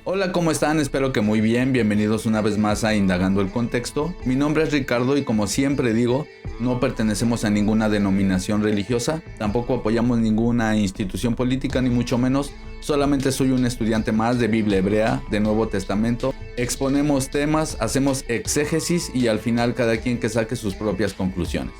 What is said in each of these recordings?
Hola, ¿cómo están? Espero que muy bien. Bienvenidos una vez más a Indagando el Contexto. Mi nombre es Ricardo y como siempre digo, no pertenecemos a ninguna denominación religiosa, tampoco apoyamos ninguna institución política ni mucho menos, solamente soy un estudiante más de Biblia hebrea, de Nuevo Testamento. Exponemos temas, hacemos exégesis y al final cada quien que saque sus propias conclusiones.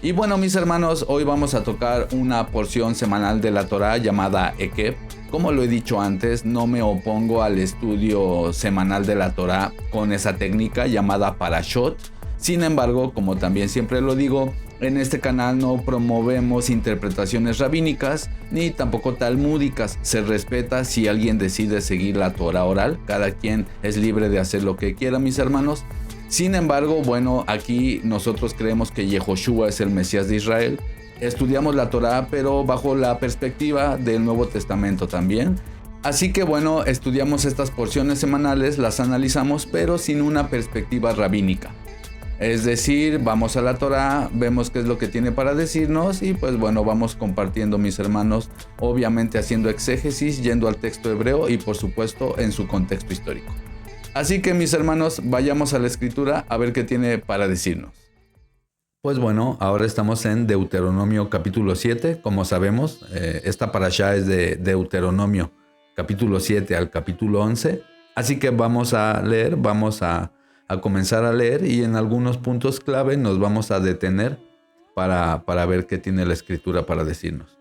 Y bueno, mis hermanos, hoy vamos a tocar una porción semanal de la Torá llamada Ekeb. Como lo he dicho antes, no me opongo al estudio semanal de la Torá con esa técnica llamada Parashot. Sin embargo, como también siempre lo digo, en este canal no promovemos interpretaciones rabínicas ni tampoco talmúdicas. Se respeta si alguien decide seguir la Torá oral. Cada quien es libre de hacer lo que quiera, mis hermanos. Sin embargo, bueno, aquí nosotros creemos que Yehoshua es el Mesías de Israel. Estudiamos la Torá, pero bajo la perspectiva del Nuevo Testamento también. Así que bueno, estudiamos estas porciones semanales, las analizamos, pero sin una perspectiva rabínica. Es decir, vamos a la Torá, vemos qué es lo que tiene para decirnos y pues bueno, vamos compartiendo, mis hermanos, obviamente haciendo exégesis, yendo al texto hebreo y por supuesto en su contexto histórico. Así que mis hermanos, vayamos a la escritura a ver qué tiene para decirnos. Pues bueno, ahora estamos en Deuteronomio capítulo 7. Como sabemos, esta parashá es de Deuteronomio capítulo 7 al capítulo 11. Así que vamos a leer, vamos a comenzar a leer y en algunos puntos clave nos vamos a detener para ver qué tiene la escritura para decirnos.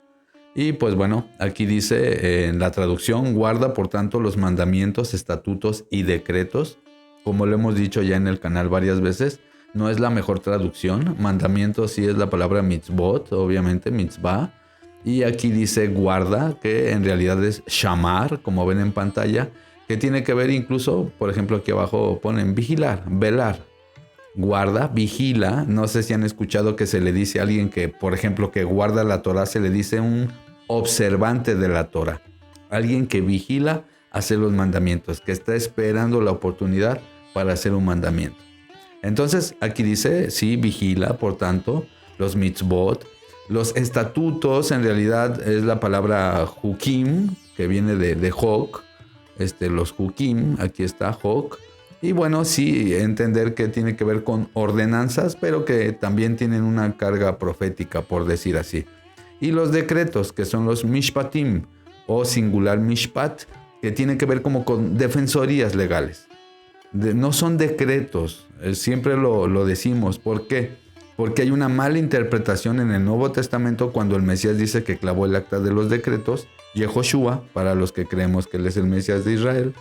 Y pues bueno, aquí dice en la traducción, guarda por tanto los mandamientos, estatutos y decretos. Como lo hemos dicho ya en el canal varias veces, no es la mejor traducción. Mandamientos sí es la palabra mitzvot, obviamente mitzvah. Y aquí dice guarda, que en realidad es shamar, como ven en pantalla, que tiene que ver incluso, por ejemplo aquí abajo ponen vigilar, velar. Guarda, vigila, no sé si han escuchado que se le dice a alguien que, por ejemplo, que guarda la Torá, se le dice un observante de la Torá. Alguien que vigila hacer los mandamientos, que está esperando la oportunidad para hacer un mandamiento. Entonces, aquí dice, sí, vigila, por tanto, los mitzvot, los estatutos, en realidad es la palabra hukim, que viene de hok, los hukim, aquí está hok. Y bueno, sí, entender que tiene que ver con ordenanzas, pero que también tienen una carga profética, por decir así. Y los decretos, que son los mishpatim, o singular mishpat, que tienen que ver como con defensorías legales. No son decretos, siempre lo decimos. ¿Por qué? Porque hay una mala interpretación en el Nuevo Testamento cuando el Mesías dice que clavó el acta de los decretos, Yehoshua, para los que creemos que él es el Mesías de Israel.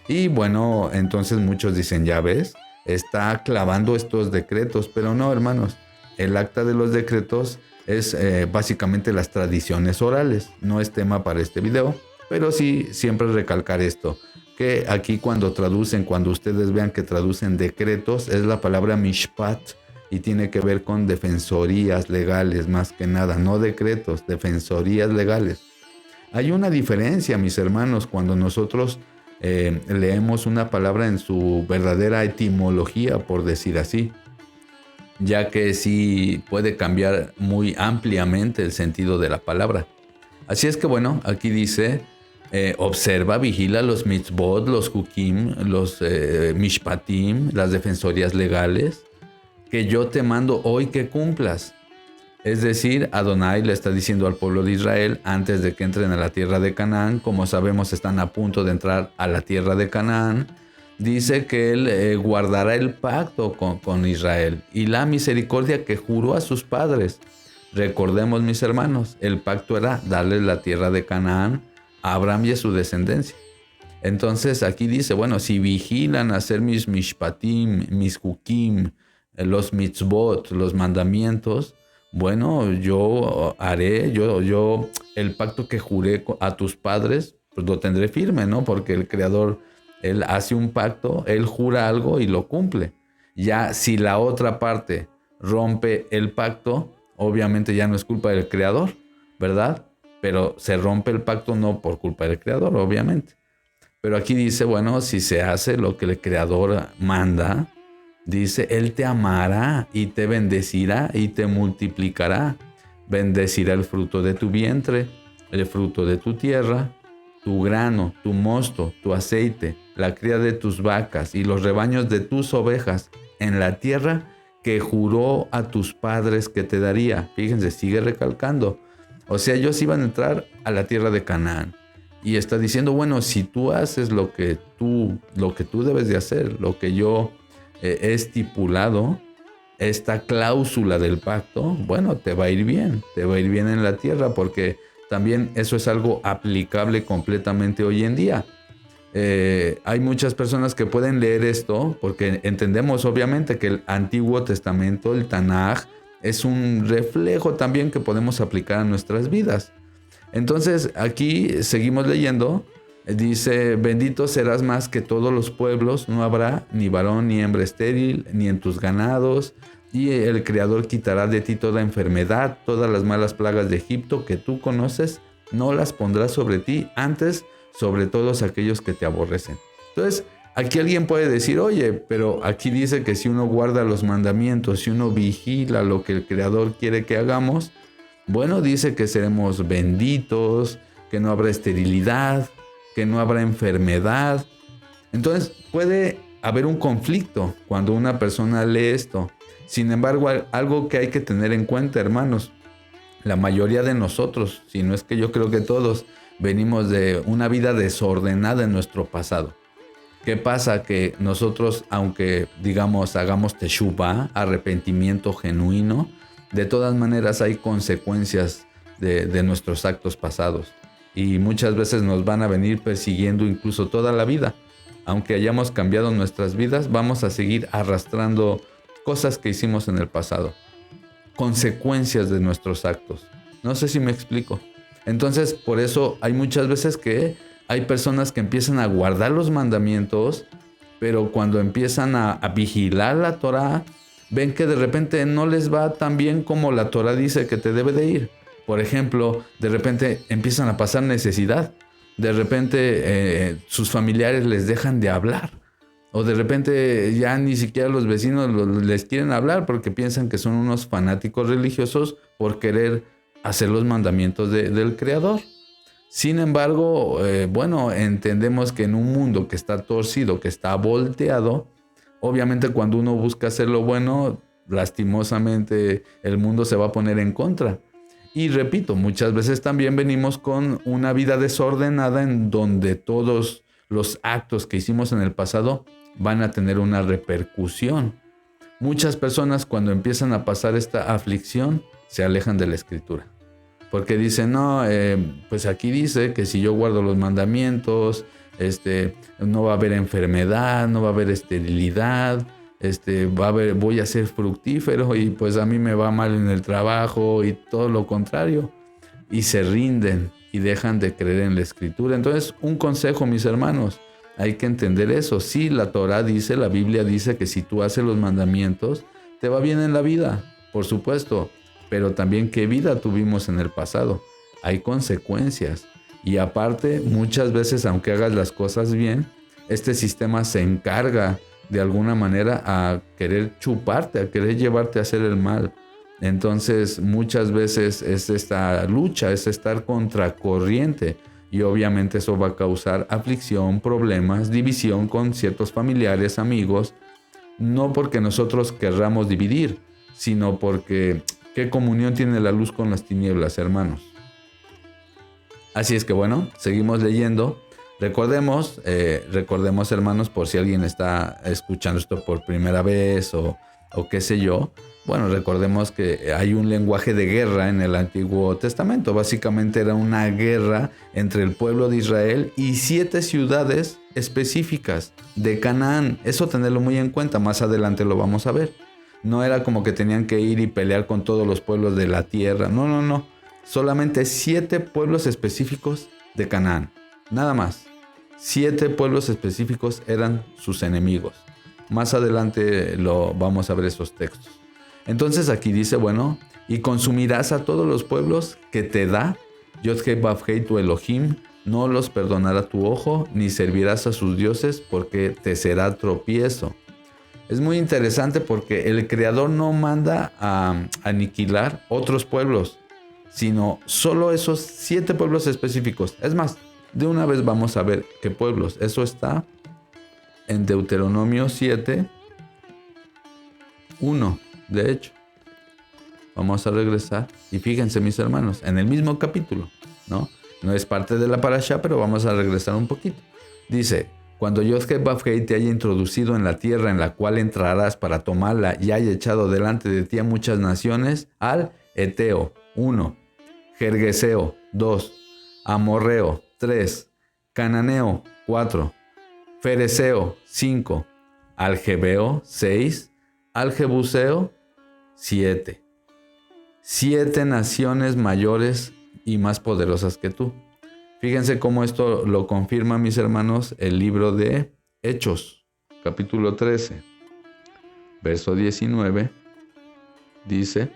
Y bueno, entonces muchos dicen, ya ves, está clavando estos decretos, pero no, hermanos, el acta de los decretos es básicamente las tradiciones orales, no es tema para este video, pero sí siempre recalcar esto, que aquí cuando ustedes vean que traducen decretos, es la palabra mishpat y tiene que ver con defensorías legales más que nada, no decretos, defensorías legales. Hay una diferencia, mis hermanos, cuando nosotros leemos una palabra en su verdadera etimología, por decir así, ya que sí puede cambiar muy ampliamente el sentido de la palabra. Así es que bueno, aquí dice, observa, vigila los mitzvot, los hukim, los mishpatim, las defensorías legales, que yo te mando hoy que cumplas. Es decir, Adonai le está diciendo al pueblo de Israel antes de que entren a la tierra de Canaán. Como sabemos, están a punto de entrar a la tierra de Canaán. Dice que él guardará el pacto con Israel y la misericordia que juró a sus padres. Recordemos, mis hermanos, el pacto era darle la tierra de Canaán a Abraham y a su descendencia. Entonces aquí dice, bueno, si vigilan hacer mis mishpatim, mis hukim, los mitzvot, los mandamientos, bueno, yo haré, el pacto que juré a tus padres, pues lo tendré firme, ¿no? Porque el Creador, Él hace un pacto, Él jura algo y lo cumple. Ya si la otra parte rompe el pacto, obviamente ya no es culpa del Creador, ¿verdad? Pero se rompe el pacto no por culpa del Creador, obviamente. Pero aquí dice, bueno, si se hace lo que el Creador manda, dice, Él te amará y te bendecirá y te multiplicará. Bendecirá el fruto de tu vientre, el fruto de tu tierra, tu grano, tu mosto, tu aceite, la cría de tus vacas y los rebaños de tus ovejas en la tierra que juró a tus padres que te daría. Fíjense, sigue recalcando. O sea, ellos iban a entrar a la tierra de Canaán. Y está diciendo, bueno, si tú haces lo que tú debes de hacer, lo que yo he estipulado, esta cláusula del pacto, bueno, te va a ir bien en la tierra, porque también eso es algo aplicable completamente hoy en día. Hay muchas personas que pueden leer esto porque entendemos obviamente que el Antiguo Testamento, el Tanaj, es un reflejo también que podemos aplicar a nuestras vidas. Entonces aquí seguimos leyendo, dice, bendito serás más que todos los pueblos, no habrá ni varón ni hembra estéril, ni en tus ganados, y el Creador quitará de ti toda enfermedad, todas las malas plagas de Egipto que tú conoces, no las pondrás sobre ti, antes sobre todos aquellos que te aborrecen. Entonces, aquí alguien puede decir, oye, pero aquí dice que si uno guarda los mandamientos, si uno vigila lo que el Creador quiere que hagamos, bueno, dice que seremos benditos, que no habrá esterilidad, que no habrá enfermedad. Entonces, puede haber un conflicto cuando una persona lee esto. Sin embargo, algo que hay que tener en cuenta, hermanos, la mayoría de nosotros, si no es que yo creo que todos, venimos de una vida desordenada en nuestro pasado. ¿Qué pasa? Que nosotros, aunque digamos hagamos teshuvá, arrepentimiento genuino, de todas maneras hay consecuencias de nuestros actos pasados. Y muchas veces nos van a venir persiguiendo incluso toda la vida. Aunque hayamos cambiado nuestras vidas, vamos a seguir arrastrando cosas que hicimos en el pasado. Consecuencias de nuestros actos. No sé si me explico. Entonces, por eso hay muchas veces que hay personas que empiezan a guardar los mandamientos, pero cuando empiezan a vigilar la Torah, ven que de repente no les va tan bien como la Torah dice que te debe de ir. Por ejemplo, de repente empiezan a pasar necesidad. De repente sus familiares les dejan de hablar. O de repente ya ni siquiera los vecinos les quieren hablar porque piensan que son unos fanáticos religiosos por querer hacer los mandamientos del Creador. Sin embargo, bueno, entendemos que en un mundo que está torcido, que está volteado, obviamente cuando uno busca hacer lo bueno, lastimosamente el mundo se va a poner en contra. Y repito, muchas veces también venimos con una vida desordenada en donde todos los actos que hicimos en el pasado van a tener una repercusión. Muchas personas cuando empiezan a pasar esta aflicción se alejan de la Escritura. Porque dicen, no, pues aquí dice que si yo guardo los mandamientos, no va a haber enfermedad, no va a haber esterilidad, voy a ser fructífero y pues a mí me va mal en el trabajo y todo lo contrario. Y se rinden y dejan de creer en la Escritura. Entonces, un consejo, mis hermanos, hay que entender eso. Sí, la Torah dice, la Biblia dice que si tú haces los mandamientos, te va bien en la vida, por supuesto. Pero también qué vida tuvimos en el pasado. Hay consecuencias. Y aparte, muchas veces, aunque hagas las cosas bien, este sistema se encarga de alguna manera a querer chuparte, a querer llevarte a hacer el mal. Entonces, muchas veces es esta lucha, es estar contracorriente. Y obviamente eso va a causar aflicción, problemas, división con ciertos familiares, amigos. No porque nosotros querramos dividir, sino porque ¿qué comunión tiene la luz con las tinieblas, hermanos? Así es que bueno, seguimos leyendo. Recordemos, hermanos, por si alguien está escuchando esto por primera vez o qué sé yo. Bueno, recordemos que hay un lenguaje de guerra en el Antiguo Testamento. Básicamente era una guerra entre el pueblo de Israel y 7 ciudades específicas de Canaán. Eso tenerlo muy en cuenta, más adelante lo vamos a ver. No era como que tenían que ir y pelear con todos los pueblos de la tierra. No. Solamente 7 pueblos específicos de Canaán. Nada más. 7 pueblos específicos eran sus enemigos. Más adelante lo vamos a ver esos textos. Entonces aquí dice, bueno, y consumirás a todos los pueblos que te da Yod-Heh-Vav-Heh tu Elohim, no los perdonará tu ojo, ni servirás a sus dioses, porque te será tropiezo. Es muy interesante porque el Creador no manda a aniquilar otros pueblos, sino solo esos 7 pueblos específicos. Es más, De una vez vamos a ver qué pueblos. Eso está en Deuteronomio 7, 1, de hecho. Vamos a regresar y fíjense, mis hermanos, en el mismo capítulo, ¿no? No es parte de la parashá, pero vamos a regresar un poquito. Dice: cuando Yod-Heh-Vav-Heh te haya introducido en la tierra en la cual entrarás para tomarla y haya echado delante de ti a muchas naciones, al Eteo, 1, Gergeseo, 2, Amorreo, 3, Cananeo, 4, Fereseo, 5, al Jebeo, 6, al Jebuseo, 7. 7 naciones mayores y más poderosas que tú. Fíjense cómo esto lo confirma, mis hermanos, el libro de Hechos, capítulo 13, verso 19, dice: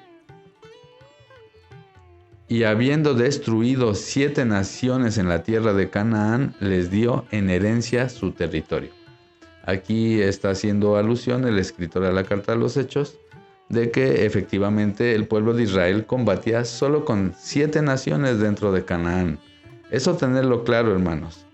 y habiendo destruido 7 naciones en la tierra de Canaán, les dio en herencia su territorio. Aquí está haciendo alusión el escritor a la carta de los Hechos de que efectivamente el pueblo de Israel combatía solo con 7 naciones dentro de Canaán. Eso tenerlo claro, hermanos.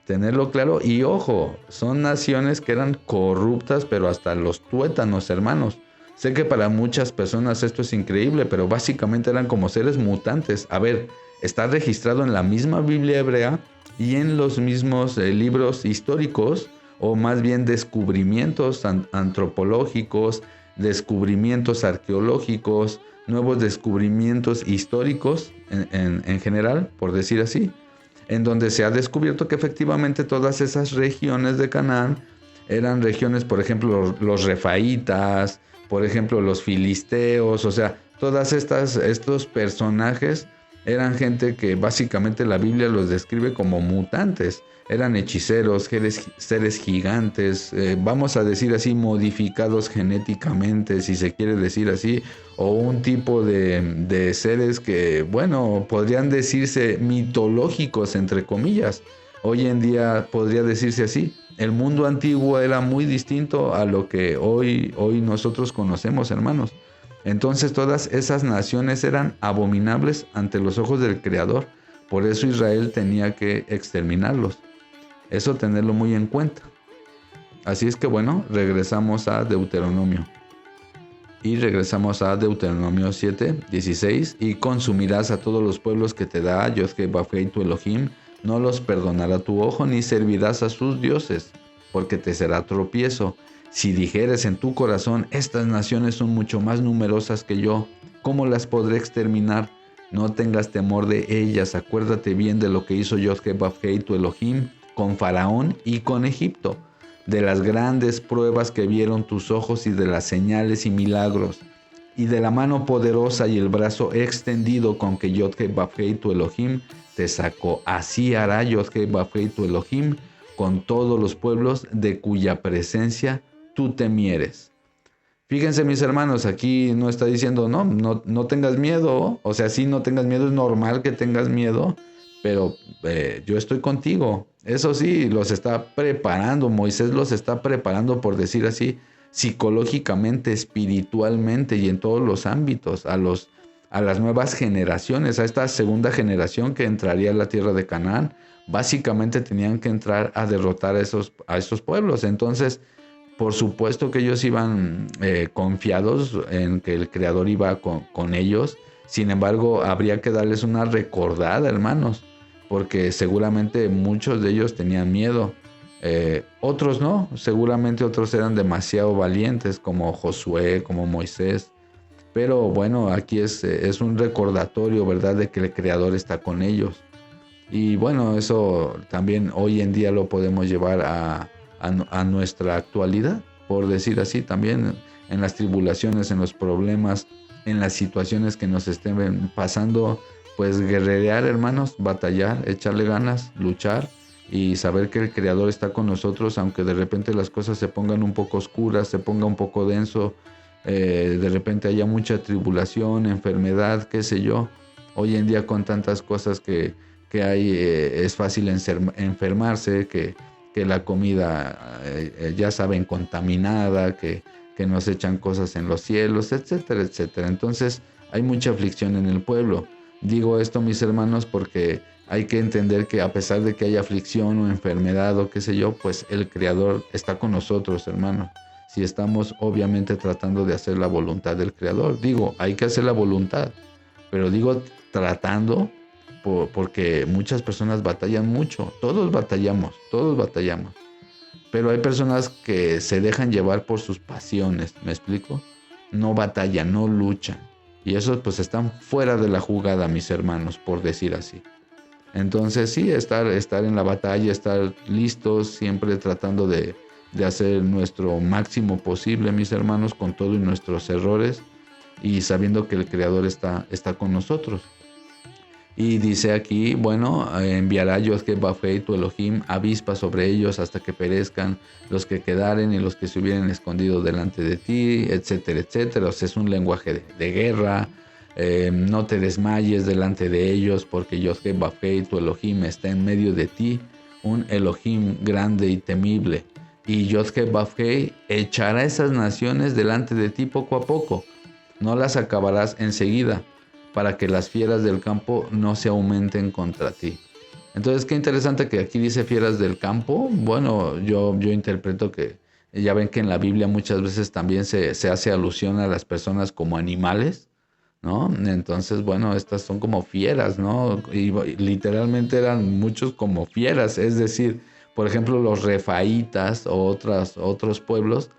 Tenerlo claro. Y ojo, son naciones que eran corruptas, pero hasta los tuétanos, hermanos. Sé que para muchas personas esto es increíble, pero básicamente eran como seres mutantes. A ver, está registrado en la misma Biblia hebrea y en los mismos libros históricos, o más bien descubrimientos antropológicos, descubrimientos arqueológicos, nuevos descubrimientos históricos en general, por decir así, en donde se ha descubierto que efectivamente todas esas regiones de Canaán eran regiones, por ejemplo, los refaítas, por ejemplo, los filisteos, o sea, todas estos personajes eran gente que básicamente la Biblia los describe como mutantes. Eran hechiceros, seres gigantes, vamos a decir así, modificados genéticamente, si se quiere decir así, o un tipo de seres que, bueno, podrían decirse mitológicos, entre comillas. Hoy en día podría decirse así. El mundo antiguo era muy distinto a lo que hoy nosotros conocemos, hermanos. Entonces todas esas naciones eran abominables ante los ojos del Creador. Por eso Israel tenía que exterminarlos. Eso tenerlo muy en cuenta. Así es que bueno, regresamos a Deuteronomio. Y regresamos a Deuteronomio 7, 16. Y consumirás a todos los pueblos que te da Yod-Heh-Vav-Heh tu Elohim. No los perdonará tu ojo, ni servirás a sus dioses, porque te será tropiezo. Si dijeres en tu corazón: estas naciones son mucho más numerosas que yo, ¿cómo las podré exterminar? No tengas temor de ellas. Acuérdate bien de lo que hizo Yod-Heh-Vav-Heh tu Elohim con Faraón y con Egipto, de las grandes pruebas que vieron tus ojos y de las señales y milagros, y de la mano poderosa y el brazo extendido con que Yod-Heh-Vav-Heh tu Elohim te sacó. Así hará Yod-Heh-Vav-Heh tu Elohim con todos los pueblos de cuya presencia tú temieres. Fíjense, mis hermanos, aquí no está diciendo no tengas miedo. O sea, sí, no tengas miedo, es normal que tengas miedo, pero yo estoy contigo. Eso sí, los está preparando, Moisés los está preparando, por decir así, psicológicamente, espiritualmente y en todos los ámbitos, a las nuevas generaciones, a esta segunda generación que entraría a la tierra de Canaán. Básicamente tenían que entrar a derrotar a estos pueblos. Entonces, por supuesto que ellos iban confiados en que el Creador iba con ellos. Sin embargo, habría que darles una recordada, hermanos, porque seguramente muchos de ellos tenían miedo. Otros no, seguramente otros eran demasiado valientes, como Josué, como Moisés. Pero bueno, aquí es un recordatorio, ¿verdad?, de que el Creador está con ellos. Y bueno, eso también hoy en día lo podemos llevar a nuestra actualidad, por decir así, también en las tribulaciones, en los problemas, en las situaciones que nos estén pasando, pues guerrerear, hermanos, batallar, echarle ganas, luchar y saber que el Creador está con nosotros, aunque de repente las cosas se pongan un poco oscuras, se ponga un poco denso, de repente haya mucha tribulación, enfermedad, qué sé yo. Hoy en día con tantas cosas que hay, es fácil enfermarse, que la comida, ya saben, contaminada, que nos echan cosas en los cielos, etcétera, etcétera. Entonces hay mucha aflicción en el pueblo. Digo esto, mis hermanos, porque hay que entender que a pesar de que haya aflicción o enfermedad o qué sé yo, pues el Creador está con nosotros, hermanos. Si estamos obviamente tratando de hacer la voluntad del Creador. Digo, hay que hacer la voluntad, pero digo tratando porque muchas personas batallan mucho. Todos batallamos. Pero hay personas que se dejan llevar por sus pasiones, ¿me explico? No batallan, no luchan. Y esos pues están fuera de la jugada, mis hermanos, por decir así. Entonces sí, estar en la batalla, estar listos, siempre tratando de hacer nuestro máximo posible, mis hermanos, con todos nuestros errores y sabiendo que el Creador está con nosotros. Y dice aquí, bueno, enviará Yod-Heh Vavhei tu Elohim avispa sobre ellos hasta que perezcan los que quedaren y los que se hubieren escondido delante de ti, etcétera, etcétera. O sea, es un lenguaje de guerra. No te desmayes delante de ellos porque Yod-Heh Vavhei tu Elohim está en medio de ti, un Elohim grande y temible. Y Yod-Heh Vavhei echará esas naciones delante de ti poco a poco. No las acabarás enseguida, para que las fieras del campo no se aumenten contra ti. Entonces, qué interesante que aquí dice fieras del campo. Bueno, yo interpreto que ya ven que en la Biblia muchas veces también se hace alusión a las personas como animales, ¿no? Entonces, bueno, estas son como fieras, ¿no? Y literalmente eran muchos como fieras, es decir, por ejemplo, los refaítas o otros pueblos,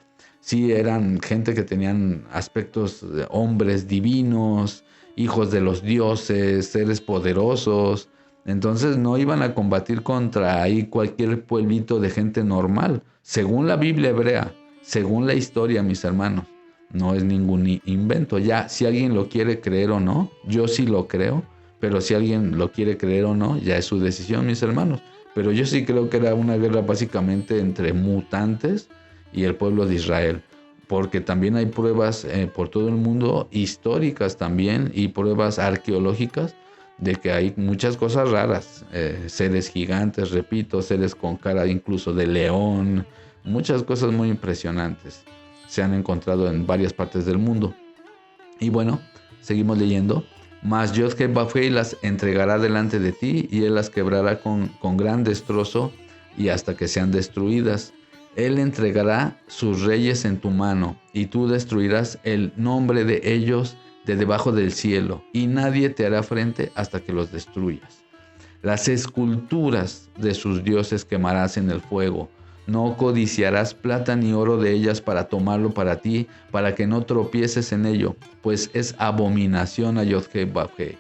sí eran gente que tenían aspectos de hombres divinos, hijos de los dioses, seres poderosos. Entonces no iban a combatir contra ahí cualquier pueblito de gente normal, según la Biblia hebrea, según la historia, mis hermanos. No es ningún invento. Ya, si alguien lo quiere creer o no, yo sí lo creo, pero si alguien lo quiere creer o no, ya es su decisión, mis hermanos. Pero yo sí creo que era una guerra básicamente entre mutantes y el pueblo de Israel, porque también hay pruebas por todo el mundo, históricas también, y pruebas arqueológicas de que hay muchas cosas raras, seres gigantes, repito, seres con cara incluso de león, muchas cosas muy impresionantes se han encontrado en varias partes del mundo. Y bueno, seguimos leyendo. Mas Yod-Heh Vavhei las entregará delante de ti, y él las quebrará con gran destrozo, y hasta que sean destruidas. Él entregará sus reyes en tu mano, y tú destruirás el nombre de ellos de debajo del cielo, y nadie te hará frente hasta que los destruyas. Las esculturas de sus dioses quemarás en el fuego. No codiciarás plata ni oro de ellas para tomarlo para ti, para que no tropieces en ello, pues es abominación a Yod-Heh Vavhei.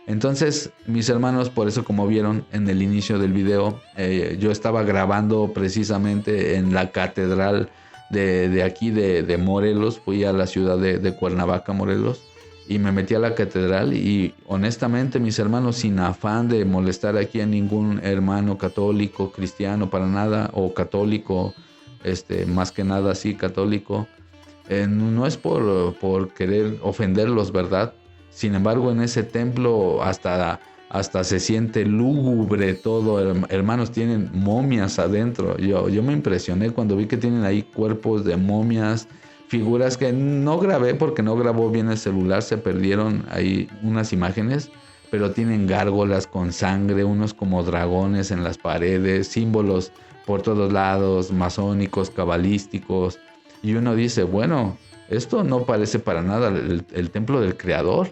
Entonces, mis hermanos, por eso como vieron en el inicio del video, yo estaba grabando precisamente en la catedral de aquí de Morelos. Fui a la ciudad de Cuernavaca, Morelos, y me metí a la catedral y honestamente, mis hermanos, sin afán de molestar aquí a ningún hermano católico, cristiano, para nada, o católico, más que nada sí católico, no es por querer ofenderlos, ¿verdad? Sin embargo, en ese templo hasta se siente lúgubre todo, hermanos, tienen momias adentro. Yo me impresioné cuando vi que tienen ahí cuerpos de momias, figuras que no grabé porque no grabó bien el celular, se perdieron ahí unas imágenes, pero tienen gárgolas con sangre, unos como dragones en las paredes, símbolos por todos lados, masónicos, cabalísticos, y uno dice, bueno, esto no parece para nada el templo del Creador.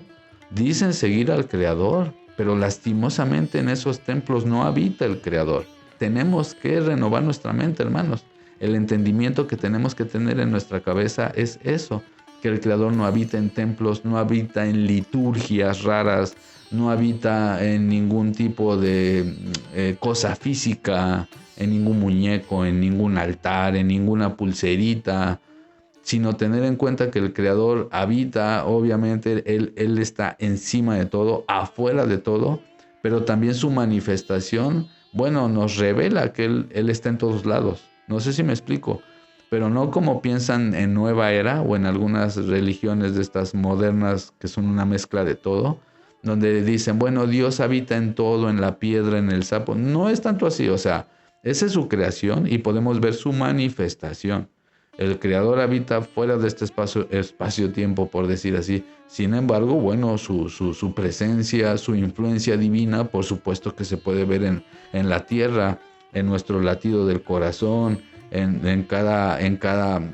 Dicen seguir al Creador, pero lastimosamente en esos templos no habita el Creador. Tenemos que renovar nuestra mente, hermanos. El entendimiento que tenemos que tener en nuestra cabeza es eso, que el Creador no habita en templos, no habita en liturgias raras, no habita en ningún tipo de cosa física, en ningún muñeco, en ningún altar, en ninguna pulserita, sino tener en cuenta que el Creador habita, obviamente, Él está encima de todo, afuera de todo, pero también su manifestación, bueno, nos revela que Él está en todos lados. No sé si me explico, pero no como piensan en Nueva Era o en algunas religiones de estas modernas que son una mezcla de todo, donde dicen, bueno, Dios habita en todo, en la piedra, en el sapo. No es tanto así, o sea, esa es su creación y podemos ver su manifestación. El Creador habita fuera de este espacio-tiempo, por decir así. Sin embargo, bueno, su presencia, su influencia divina, por supuesto que se puede ver en la tierra, en nuestro latido del corazón, en cada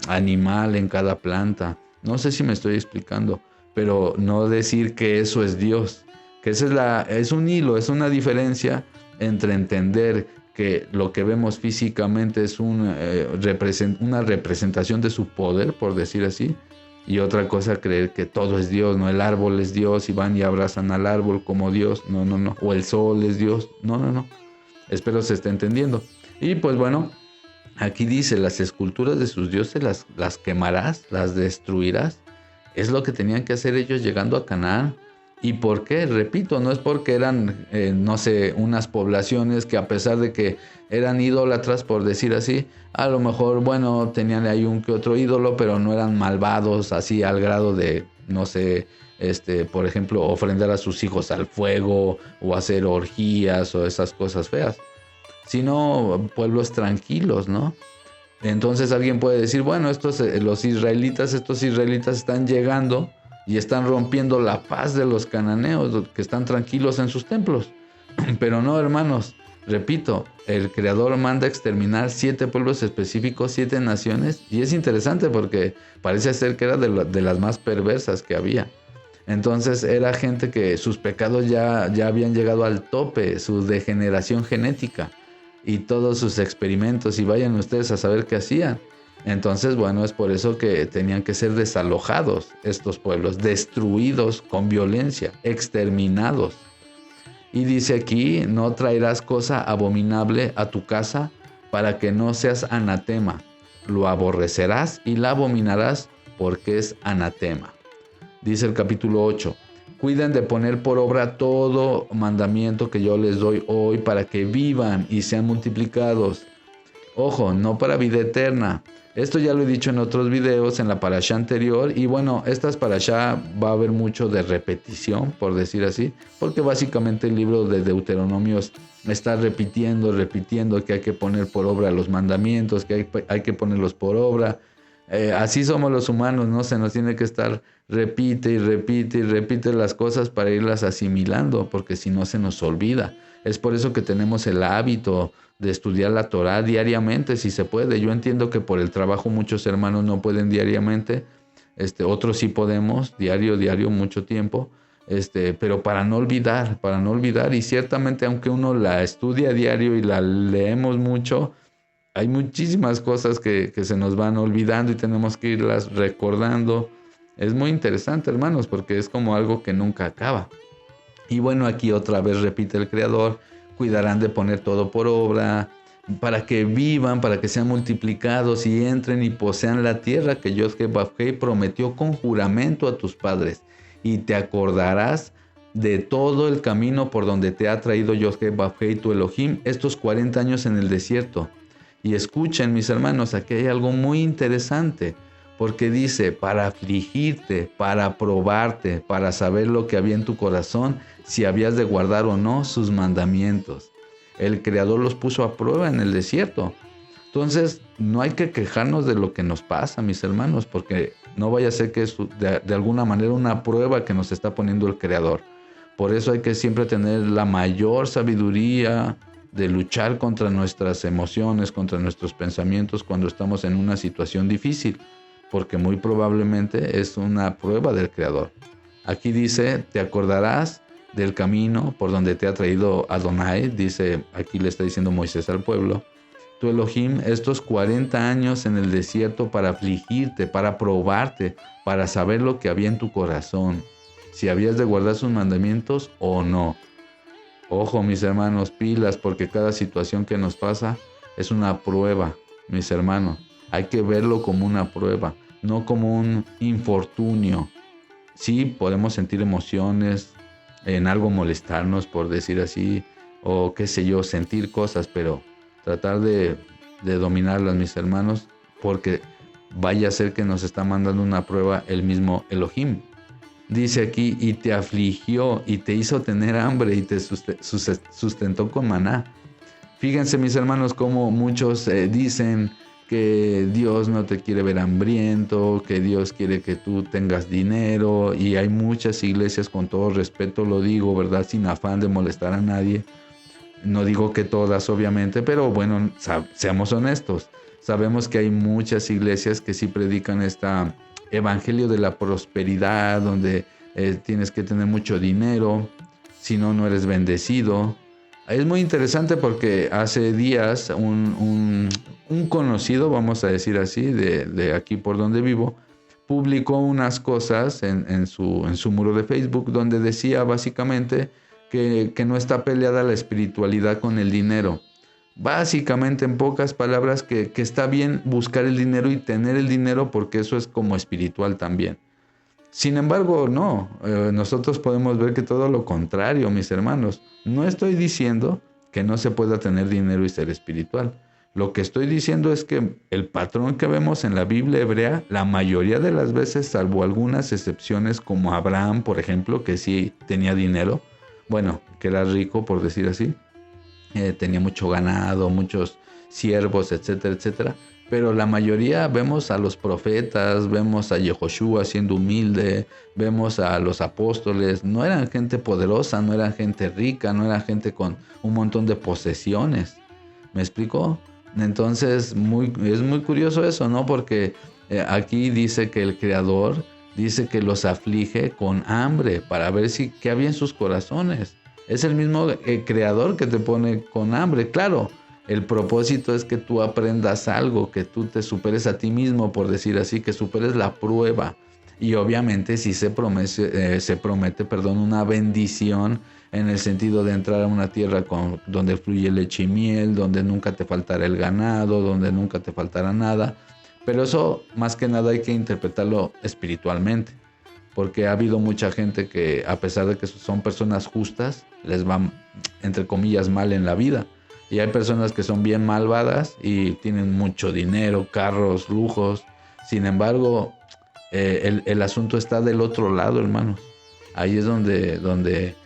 animal, en cada planta. No sé si me estoy explicando, pero no decir que eso es Dios, que es un hilo, es una diferencia entre entender que lo que vemos físicamente es una representación de su poder, por decir así, y otra cosa creer que todo es Dios, ¿no? El árbol es Dios y van y abrazan al árbol como Dios, no, o el sol es Dios, no. Espero se esté entendiendo. Y pues bueno, aquí dice, las esculturas de sus dioses las quemarás, las destruirás. Es lo que tenían que hacer ellos llegando a Canaán. ¿Y por qué? Repito, no es porque eran, no sé, unas poblaciones que a pesar de que eran idólatras, por decir así, a lo mejor, bueno, tenían ahí un que otro ídolo, pero no eran malvados así al grado de, no sé, por ejemplo, ofrendar a sus hijos al fuego o hacer orgías o esas cosas feas, sino pueblos tranquilos, ¿no? Entonces alguien puede decir, bueno, estos israelitas están llegando y están rompiendo la paz de los cananeos, que están tranquilos en sus templos. Pero no, hermanos, repito, el Creador manda exterminar 7 pueblos específicos, 7 naciones, y es interesante porque parece ser que era de las más perversas que había. Entonces era gente que sus pecados ya habían llegado al tope, su degeneración genética y todos sus experimentos, y vayan ustedes a saber qué hacían. Entonces, bueno, es por eso que tenían que ser desalojados estos pueblos, destruidos con violencia, exterminados. Y dice aquí, no traerás cosa abominable a tu casa para que no seas anatema. Lo aborrecerás y la abominarás porque es anatema. Dice el capítulo 8, cuiden de poner por obra todo mandamiento que yo les doy hoy para que vivan y sean multiplicados. Ojo, no para vida eterna. Esto ya lo he dicho en otros videos, en la parashá anterior. Y bueno, estas parashá va a haber mucho de repetición, por decir así. Porque básicamente el libro de Deuteronomios está repitiendo que hay que poner por obra los mandamientos, que hay que ponerlos por obra. Así somos los humanos, ¿no? Se nos tiene que estar repite las cosas para irlas asimilando, porque si no se nos olvida. Es por eso que tenemos el hábito de estudiar la Torá diariamente, si se puede. Yo entiendo que por el trabajo muchos hermanos no pueden diariamente, otros sí podemos, diario, mucho tiempo, pero para no olvidar, y ciertamente aunque uno la estudia a diario y la leemos mucho, hay muchísimas cosas que se nos van olvidando y tenemos que irlas recordando. Es muy interesante, hermanos, porque es como algo que nunca acaba. Y bueno, aquí otra vez repite el Creador, cuidarán de poner todo por obra, para que vivan, para que sean multiplicados y entren y posean la tierra que Yod-Heh-Vav-Heh prometió con juramento a tus padres. Y te acordarás de todo el camino por donde te ha traído Yod-Heh-Vav-Heh tu Elohim estos 40 años en el desierto. Y escuchen, mis hermanos, aquí hay algo muy interesante, porque dice, para afligirte, para probarte, para saber lo que había en tu corazón, si habías de guardar o no sus mandamientos. El Creador los puso a prueba en el desierto. Entonces, no hay que quejarnos de lo que nos pasa, mis hermanos, porque no vaya a ser que es de alguna manera una prueba que nos está poniendo el Creador. Por eso hay que siempre tener la mayor sabiduría de luchar contra nuestras emociones, contra nuestros pensamientos cuando estamos en una situación difícil, porque muy probablemente es una prueba del Creador. Aquí dice, te acordarás del camino por donde te ha traído Adonai, dice, aquí le está diciendo Moisés al pueblo, tu Elohim, estos 40 años en el desierto para afligirte, para probarte, para saber lo que había en tu corazón, si habías de guardar sus mandamientos o no. Ojo, mis hermanos, pilas, porque cada situación que nos pasa es una prueba, mis hermanos. Hay que verlo como una prueba, no como un infortunio. Sí, podemos sentir emociones, en algo molestarnos, por decir así, o qué sé yo, sentir cosas, pero tratar de dominarlas, mis hermanos, porque vaya a ser que nos está mandando una prueba el mismo Elohim. Dice aquí, y te afligió y te hizo tener hambre y te sustentó con maná. Fíjense, mis hermanos, como muchos dicen que Dios no te quiere ver hambriento, que Dios quiere que tú tengas dinero, y hay muchas iglesias, con todo respeto lo digo, ¿verdad? Sin afán de molestar a nadie. No digo que todas, obviamente, pero bueno, seamos honestos. Sabemos que hay muchas iglesias que sí predican este evangelio de la prosperidad, donde tienes que tener mucho dinero, si no, no eres bendecido. Es muy interesante porque hace días un conocido, vamos a decir así, de aquí por donde vivo, publicó unas cosas en su muro de Facebook, donde decía básicamente que no está peleada la espiritualidad con el dinero. Básicamente, en pocas palabras, que está bien buscar el dinero y tener el dinero, porque eso es como espiritual también. Sin embargo, no, nosotros podemos ver que todo lo contrario, mis hermanos. No estoy diciendo que no se pueda tener dinero y ser espiritual. Lo que estoy diciendo es que el patrón que vemos en la Biblia hebrea, la mayoría de las veces, salvo algunas excepciones como Abraham, por ejemplo, que sí tenía dinero, bueno, que era rico, por decir así, tenía mucho ganado, muchos siervos, etcétera, etcétera. Pero la mayoría vemos a los profetas, vemos a Yehoshua siendo humilde, vemos a los apóstoles. No eran gente poderosa, no eran gente rica, no eran gente con un montón de posesiones. ¿Me explico? Entonces es muy curioso eso, ¿no? Porque aquí dice que el Creador dice que los aflige con hambre para ver qué había en sus corazones. Es el mismo Creador que te pone con hambre. Claro, el propósito es que tú aprendas algo, que tú te superes a ti mismo, por decir así, que superes la prueba. Y obviamente sí se promete, una bendición en el sentido de entrar a una tierra donde fluye leche y miel, donde nunca te faltará el ganado, donde nunca te faltará nada. Pero eso más que nada hay que interpretarlo espiritualmente, porque ha habido mucha gente que, a pesar de que son personas justas, les va, entre comillas, mal en la vida. Y hay personas que son bien malvadas y tienen mucho dinero, carros, lujos. Sin embargo, el asunto está del otro lado, hermanos. Ahí es donde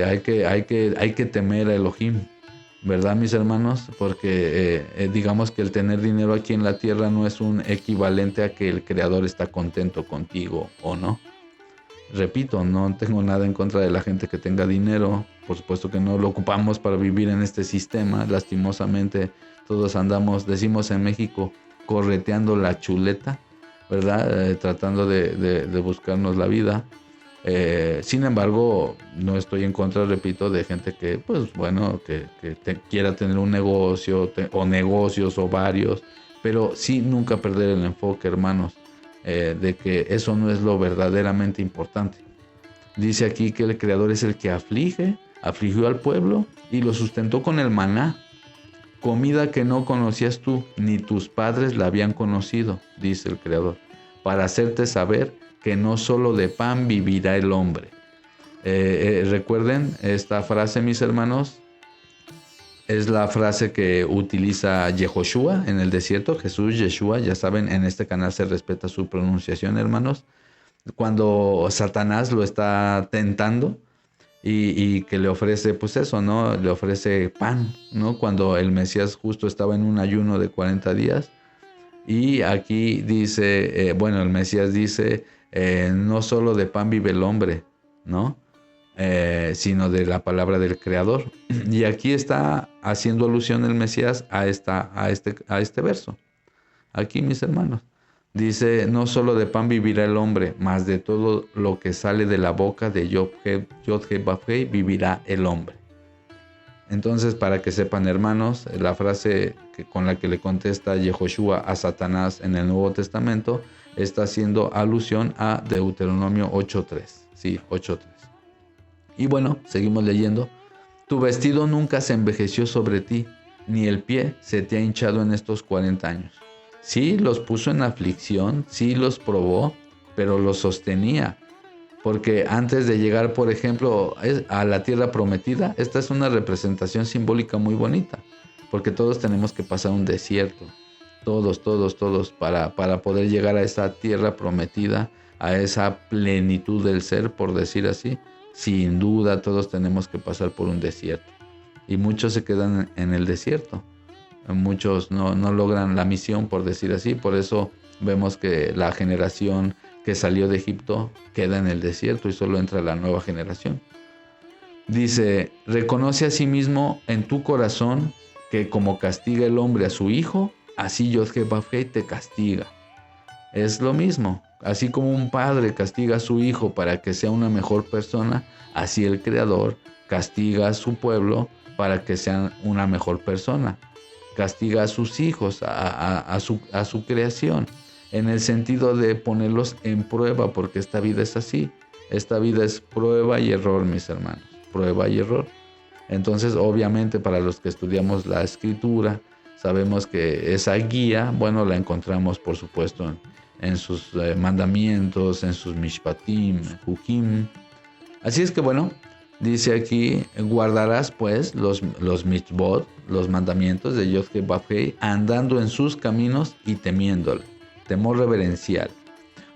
hay que temer a Elohim, ¿verdad, mis hermanos? Porque digamos que el tener dinero aquí en la tierra no es un equivalente a que el Creador está contento contigo o no. Repito, no tengo nada en contra de la gente que tenga dinero. Por supuesto que no lo ocupamos para vivir en este sistema. Lastimosamente todos andamos, decimos en México, correteando la chuleta, ¿verdad? Tratando de buscarnos la vida. Sin embargo, no estoy en contra, repito, de gente que, pues bueno, que quiera tener un negocio o negocios o varios, pero sí nunca perder el enfoque, hermanos, de que eso no es lo verdaderamente importante. Dice aquí que el Creador es el que afligió al pueblo y lo sustentó con el maná, comida que no conocías tú, ni tus padres la habían conocido, dice el Creador, para hacerte saber que no solo de pan vivirá el hombre. Recuerden esta frase, mis hermanos, es la frase que utiliza Yehoshua en el desierto, Jesús, Yeshua, ya saben, en este canal se respeta su pronunciación, hermanos. Cuando Satanás lo está tentando y que le ofrece, pues eso, ¿no? Le ofrece pan, ¿no? Cuando el Mesías justo estaba en un ayuno de 40 días. Y aquí dice, el Mesías dice, no solo de pan vive el hombre, ¿no? Sino de la palabra del Creador. Y aquí está haciendo alusión el Mesías a este verso. Aquí, mis hermanos, dice, no solo de pan vivirá el hombre, mas de todo lo que sale de la boca de Yod-Heh-Vav-Heh vivirá el hombre. Entonces, para que sepan, hermanos, la frase con la que le contesta Yehoshua a Satanás en el Nuevo Testamento está haciendo alusión a Deuteronomio 8.3. Sí, 8.3. Y bueno, seguimos leyendo. Tu vestido nunca se envejeció sobre ti, ni el pie se te ha hinchado en estos 40 años. Sí, los puso en aflicción, sí los probó, pero los sostenía. Porque antes de llegar, por ejemplo, a la tierra prometida, esta es una representación simbólica muy bonita. Porque todos tenemos que pasar un desierto. Todos, para poder llegar a esa tierra prometida, a esa plenitud del ser, por decir así. Sin duda, todos tenemos que pasar por un desierto. Y muchos se quedan en el desierto. Muchos no logran la misión, por decir así. Por eso vemos que la generación que salió de Egipto queda en el desierto y solo entra la nueva generación. Dice, reconoce a sí mismo en tu corazón que como castiga el hombre a su hijo, así Yod-Heh-Vav-Heh te castiga. Es lo mismo. Así como un padre castiga a su hijo para que sea una mejor persona, así el Creador castiga a su pueblo para que sean una mejor persona. Castiga a sus hijos, a su creación, en el sentido de ponerlos en prueba, porque esta vida es así. Esta vida es prueba y error, mis hermanos. Prueba y error. Entonces, obviamente, para los que estudiamos la escritura, sabemos que esa guía, bueno, la encontramos, por supuesto, en sus mandamientos, en sus mishpatim, hukim. Así es que, bueno, dice aquí, guardarás pues los mitzvot, los mandamientos de Yod-Heh-Vav-Heh, andando en sus caminos y temiéndole. Temor reverencial.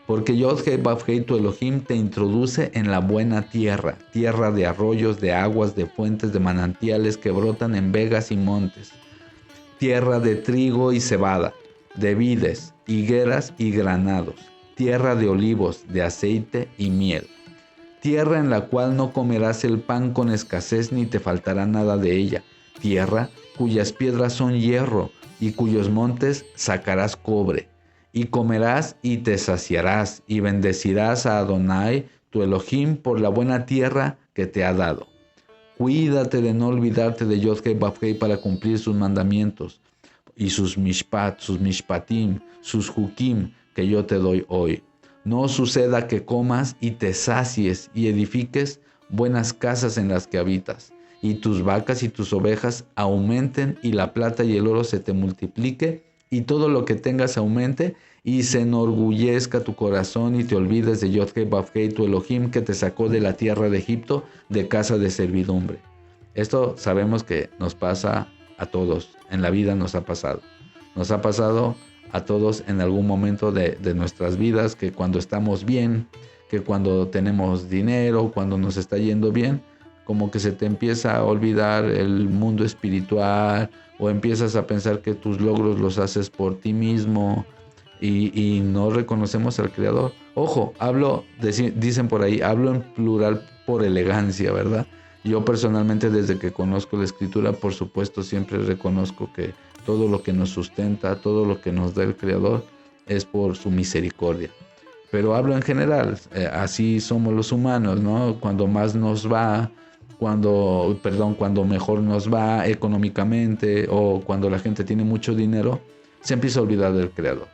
Porque Yod-Heh-Vav-Heh, tu Elohim, te introduce en la buena tierra, tierra de arroyos, de aguas, de fuentes, de manantiales que brotan en vegas y montes, tierra de trigo y cebada, de vides, higueras y granados, tierra de olivos, de aceite y miel, tierra en la cual no comerás el pan con escasez ni te faltará nada de ella, tierra cuyas piedras son hierro y cuyos montes sacarás cobre. Y comerás y te saciarás, y bendecirás a Adonai, tu Elohim, por la buena tierra que te ha dado. Cuídate de no olvidarte de Yod-Heh-Vav-Heh para cumplir sus mandamientos, y sus mishpatim, sus hukim, que yo te doy hoy. No suceda que comas y te sacies, y edifiques buenas casas en las que habitas, y tus vacas y tus ovejas aumenten, y la plata y el oro se te multiplique, y todo lo que tengas aumente, y se enorgullezca tu corazón, y te olvides de Yod-Heh-Vav-Heh, tu Elohim, que te sacó de la tierra de Egipto, de casa de servidumbre. Esto sabemos que nos pasa a todos, en la vida nos ha pasado. Nos ha pasado a todos en algún momento de nuestras vidas, que cuando estamos bien, que cuando tenemos dinero, cuando nos está yendo bien, como que se te empieza a olvidar el mundo espiritual, o empiezas a pensar que tus logros los haces por ti mismo y no reconocemos al Creador. Ojo, dicen por ahí, hablo en plural por elegancia, ¿verdad? Yo personalmente, desde que conozco la Escritura, por supuesto, siempre reconozco que todo lo que nos sustenta, todo lo que nos da el Creador, es por su misericordia. Pero hablo en general, así somos los humanos, ¿no? Cuando más nos va, cuando mejor nos va económicamente, o cuando la gente tiene mucho dinero, se empieza a olvidar del Creador.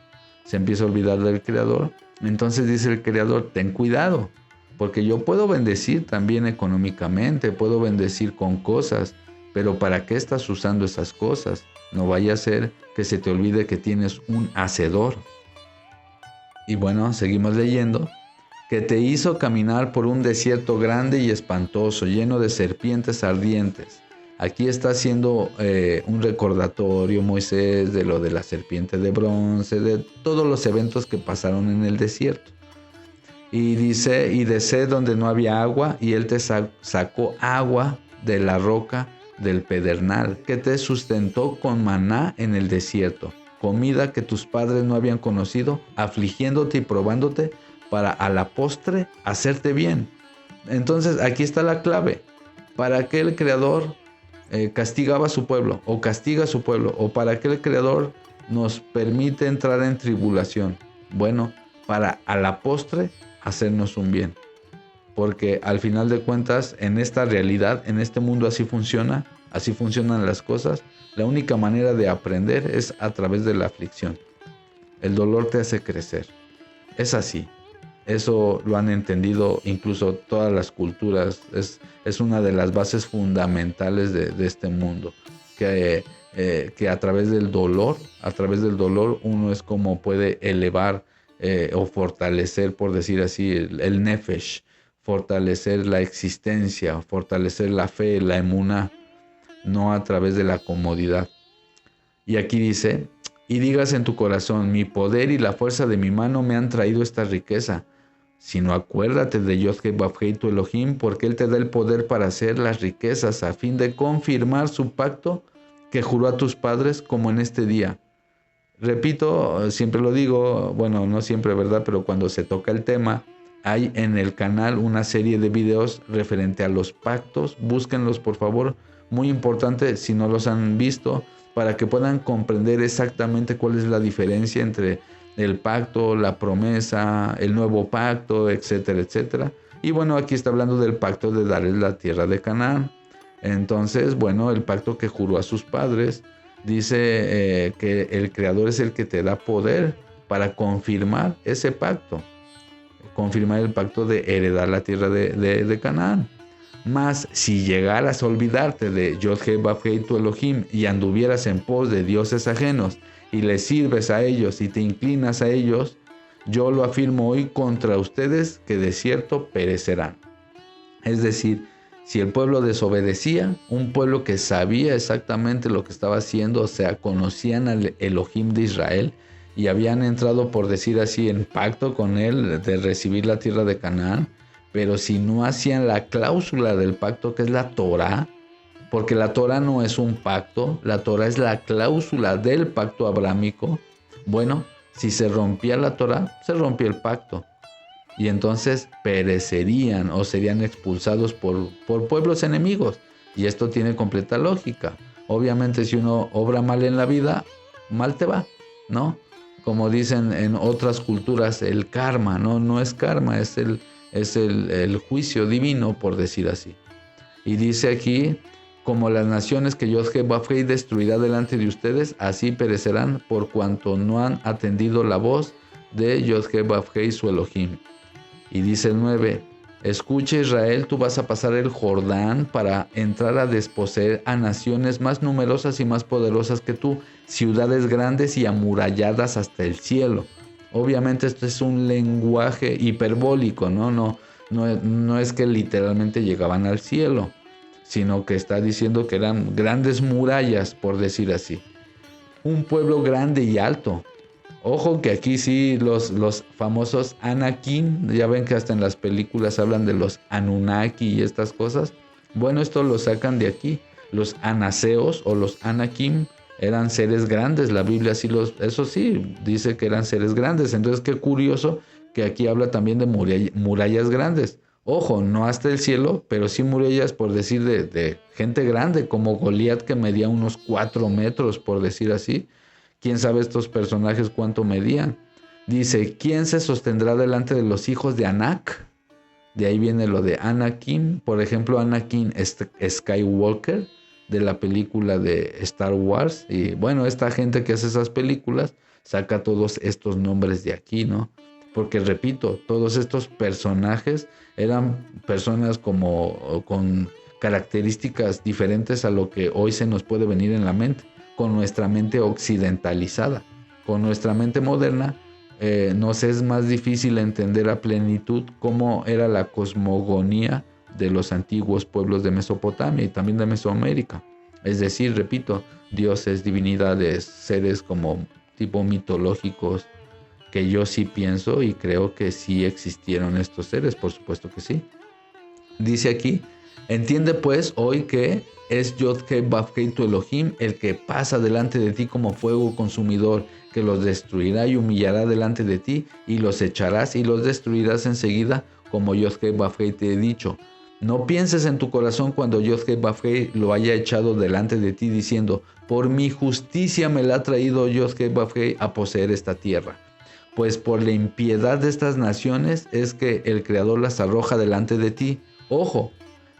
Se empieza a olvidar del Creador. Entonces dice el Creador, ten cuidado, porque yo puedo bendecir también económicamente, puedo bendecir con cosas, pero ¿para qué estás usando esas cosas? No vaya a ser que se te olvide que tienes un hacedor. Y bueno, seguimos leyendo. Que te hizo caminar por un desierto grande y espantoso, lleno de serpientes ardientes. Aquí está haciendo un recordatorio Moisés de lo de la serpiente de bronce, de todos los eventos que pasaron en el desierto. Y dice, y de sed donde no había agua, y él te sacó agua de la roca del pedernal, que te sustentó con maná en el desierto, comida que tus padres no habían conocido, afligiéndote y probándote, para a la postre hacerte bien. Entonces aquí está la clave. ¿Para qué el Creador castigaba a su pueblo, o castiga a su pueblo, o para qué el Creador nos permite entrar en tribulación? Bueno, para a la postre hacernos un bien. Porque al final de cuentas, en esta realidad, en este mundo así funcionan las cosas. La única manera de aprender es a través de la aflicción. El dolor te hace crecer. Es así. Eso lo han entendido incluso todas las culturas. Es una de las bases fundamentales de este mundo. Que a través del dolor, uno es como puede elevar o fortalecer, por decir así, el nefesh, fortalecer la existencia, fortalecer la fe, la emuná, no a través de la comodidad. Y aquí dice, y digas en tu corazón, mi poder y la fuerza de mi mano me han traído esta riqueza. Sino acuérdate de Yod-Heh-Vav-Heh, tu Elohim, porque Él te da el poder para hacer las riquezas a fin de confirmar su pacto que juró a tus padres como en este día. Repito, siempre lo digo, bueno, no siempre, ¿verdad? Pero cuando se toca el tema, hay en el canal una serie de videos referente a los pactos. Búsquenlos, por favor. Muy importante, si no los han visto, para que puedan comprender exactamente cuál es la diferencia entre el pacto, la promesa, el nuevo pacto, etcétera, etcétera. Y bueno, aquí está hablando del pacto de darles la tierra de Canaán. Entonces, bueno, el pacto que juró a sus padres, dice que el Creador es el que te da poder para confirmar ese pacto, confirmar el pacto de heredar la tierra de Canaán. Mas si llegaras a olvidarte de Yod-Heh-Vav-Heh tu Elohim y anduvieras en pos de dioses ajenos y les sirves a ellos y te inclinas a ellos, yo lo afirmo hoy contra ustedes que de cierto perecerán. Es decir, si el pueblo desobedecía, un pueblo que sabía exactamente lo que estaba haciendo, o sea, conocían al Elohim de Israel y habían entrado, por decir así, en pacto con él de recibir la tierra de Canaán, pero si no hacían la cláusula del pacto, que es la Torá, porque la Torá no es un pacto, la Torá es la cláusula del pacto abrámico, bueno, si se rompía la Torá, se rompía el pacto. Y entonces perecerían o serían expulsados por pueblos enemigos. Y esto tiene completa lógica. Obviamente si uno obra mal en la vida, mal te va, ¿no? Como dicen en otras culturas, el karma, no es karma, es el juicio divino, por decir así. Y dice aquí, como las naciones que Yod-Heh-Vav-Heh destruirá delante de ustedes, así perecerán por cuanto no han atendido la voz de Yod-Heh-Vav-Heh su Elohim. Y dice el 9, escucha Israel, tú vas a pasar el Jordán para entrar a desposeer a naciones más numerosas y más poderosas que tú, ciudades grandes y amuralladas hasta el cielo. Obviamente esto es un lenguaje hiperbólico, no es que literalmente llegaban al cielo, sino que está diciendo que eran grandes murallas, por decir así. Un pueblo grande y alto. Ojo que aquí sí los famosos Anakim, ya ven que hasta en las películas hablan de los Anunnaki y estas cosas. Bueno, esto lo sacan de aquí. Los anaseos o los Anakim eran seres grandes. La Biblia eso sí, dice que eran seres grandes. Entonces qué curioso que aquí habla también de murallas grandes. Ojo, no hasta el cielo, pero sí murallas, por decir, de gente grande, como Goliat, que medía unos 4 metros, por decir así. ¿Quién sabe estos personajes cuánto medían? Dice, ¿quién se sostendrá delante de los hijos de Anak? De ahí viene lo de Anakin. Por ejemplo, Anakin Skywalker, de la película de Star Wars. Y bueno, esta gente que hace esas películas saca todos estos nombres de aquí, ¿no? Porque repito, todos estos personajes eran personas como con características diferentes a lo que hoy se nos puede venir en la mente, con nuestra mente occidentalizada. Con nuestra mente moderna nos es más difícil entender a plenitud cómo era la cosmogonía de los antiguos pueblos de Mesopotamia y también de Mesoamérica. Es decir, repito, dioses, divinidades, seres como tipo mitológicos, que yo sí pienso y creo que sí existieron estos seres, por supuesto que sí. Dice aquí, entiende pues hoy que es Yod-Heh-Vav-Heh tu Elohim, el que pasa delante de ti como fuego consumidor, que los destruirá y humillará delante de ti, y los echarás y los destruirás enseguida, como Yod-Heh-Vav-Heh te he dicho. No pienses en tu corazón cuando Yod-Heh-Vav-Heh lo haya echado delante de ti, diciendo, por mi justicia me la ha traído Yod-Heh-Vav-Heh a poseer esta tierra. Pues por la impiedad de estas naciones es que el Creador las arroja delante de ti. Ojo,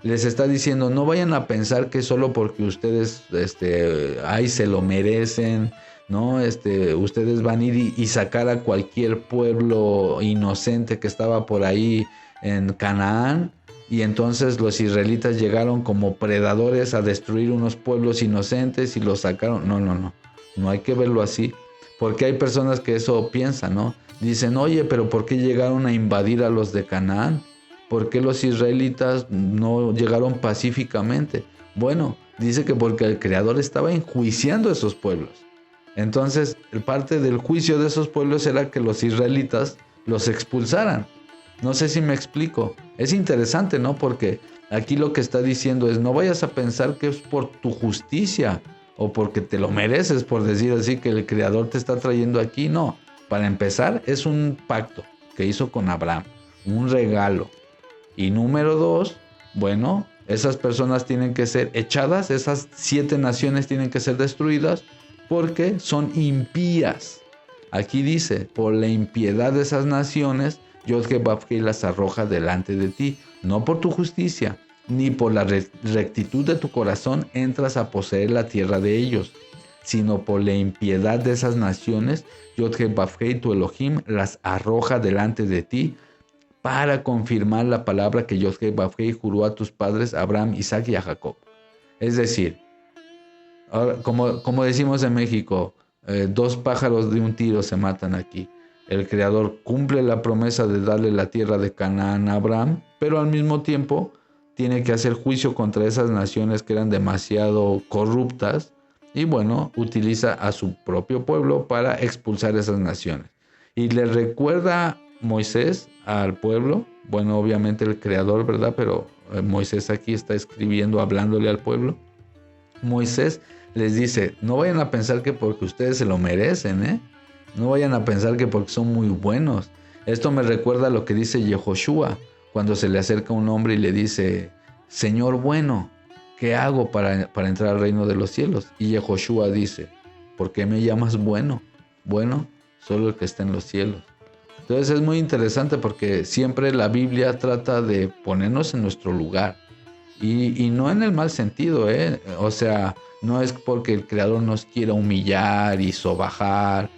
les está diciendo, no vayan a pensar que solo porque ustedes se lo merecen, ¿no? Ustedes van a ir y sacar a cualquier pueblo inocente que estaba por ahí en Canaán, y entonces los israelitas llegaron como predadores a destruir unos pueblos inocentes y los sacaron. No hay que verlo así, porque hay personas que eso piensan, ¿no? Dicen, oye, pero ¿por qué llegaron a invadir a los de Canaán? ¿Por qué los israelitas no llegaron pacíficamente? Bueno, dice que porque el Creador estaba enjuiciando a esos pueblos. Entonces, parte del juicio de esos pueblos era que los israelitas los expulsaran. No sé si me explico. Es interesante, ¿no? Porque aquí lo que está diciendo es, no vayas a pensar que es por tu justicia o porque te lo mereces, por decir así, que el Creador te está trayendo aquí. No, para empezar es un pacto que hizo con Abraham, un regalo. Y número 2, bueno, esas personas tienen que ser echadas, esas 7 naciones tienen que ser destruidas porque son impías. Aquí dice, por la impiedad de esas naciones, Yod-Heh-Vav-Heh las arroja delante de ti, no por tu justicia, ni por la rectitud de tu corazón entras a poseer la tierra de ellos, sino por la impiedad de esas naciones, Yod-Heh-Vav-Heh, tu Elohim, las arroja delante de ti, para confirmar la palabra que Yod-Heh-Vav-Heh juró a tus padres, Abraham, Isaac y a Jacob. Es decir, ahora, como decimos en México, 2 pájaros de un tiro se matan aquí. El Creador cumple la promesa de darle la tierra de Canaán a Abraham, pero al mismo tiempo tiene que hacer juicio contra esas naciones que eran demasiado corruptas y bueno, utiliza a su propio pueblo para expulsar esas naciones. Y le recuerda Moisés al pueblo, bueno, obviamente el Creador, ¿verdad? Pero Moisés aquí está escribiendo, hablándole al pueblo. Moisés les dice, no vayan a pensar que porque ustedes se lo merecen, ¿eh? No vayan a pensar que porque son muy buenos. Esto me recuerda a lo que dice Yehoshua, cuando se le acerca un hombre y le dice, Señor bueno, ¿qué hago para entrar al reino de los cielos? Y Yehoshua dice, ¿por qué me llamas bueno? Bueno, solo el que está en los cielos. Entonces es muy interesante porque siempre la Biblia trata de ponernos en nuestro lugar. Y no en el mal sentido, ¿eh? O sea, no es porque el Creador nos quiera humillar y sobajar,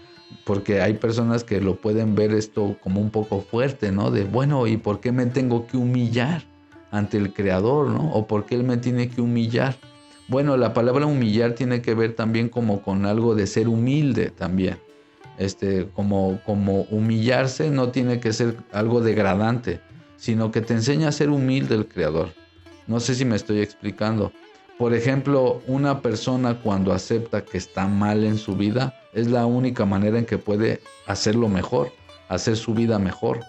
porque hay personas que lo pueden ver esto como un poco fuerte, ¿no? De, bueno, ¿y por qué me tengo que humillar ante el Creador, ¿no? ¿O por qué Él me tiene que humillar? Bueno, la palabra humillar tiene que ver también como con algo de ser humilde también. Como humillarse no tiene que ser algo degradante, sino que te enseña a ser humilde el Creador. No sé si me estoy explicando. Por ejemplo, una persona cuando acepta que está mal en su vida, es la única manera en que puede hacerlo mejor, hacer su vida mejor.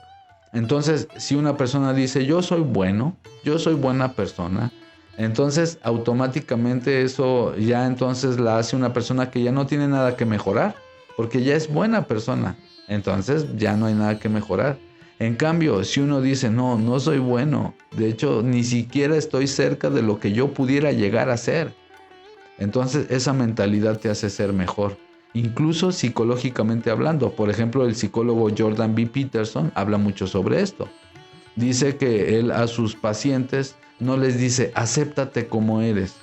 Entonces, si una persona dice, yo soy bueno, yo soy buena persona, entonces automáticamente eso ya entonces la hace una persona que ya no tiene nada que mejorar, porque ya es buena persona. Entonces ya no hay nada que mejorar. En cambio, si uno dice, no, no soy bueno, de hecho, ni siquiera estoy cerca de lo que yo pudiera llegar a ser, entonces esa mentalidad te hace ser mejor, incluso psicológicamente hablando. Por ejemplo, el psicólogo Jordan B. Peterson habla mucho sobre esto. Dice que él a sus pacientes no les dice, acéptate como eres,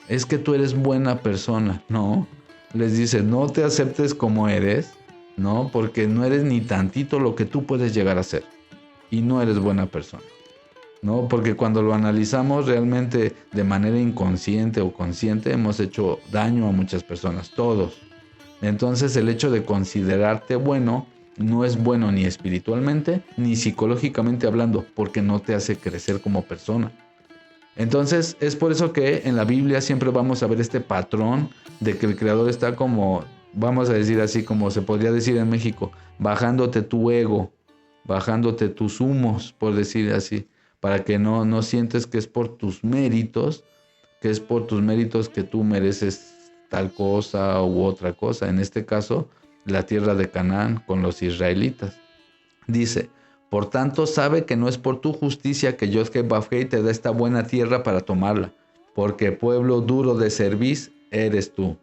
es que tú eres buena persona, no, les dice, no te aceptes como eres, no, porque no eres ni tantito lo que tú puedes llegar a ser y no eres buena persona, ¿no? Porque cuando lo analizamos realmente de manera inconsciente o consciente hemos hecho daño a muchas personas, todos. Entonces el hecho de considerarte bueno no es bueno ni espiritualmente ni psicológicamente hablando, porque no te hace crecer como persona. Entonces es por eso que en la Biblia siempre vamos a ver este patrón de que el Creador está como, vamos a decir así, como se podría decir en México, bajándote tu ego, bajándote tus humos, por decir así, para que no sientes que es por tus méritos, que tú mereces tal cosa u otra cosa. En este caso, la tierra de Canaán con los israelitas. Dice, por tanto sabe que no es por tu justicia que Yod-Heh-Vav-Heh te da esta buena tierra para tomarla, porque pueblo duro de cerviz eres tú.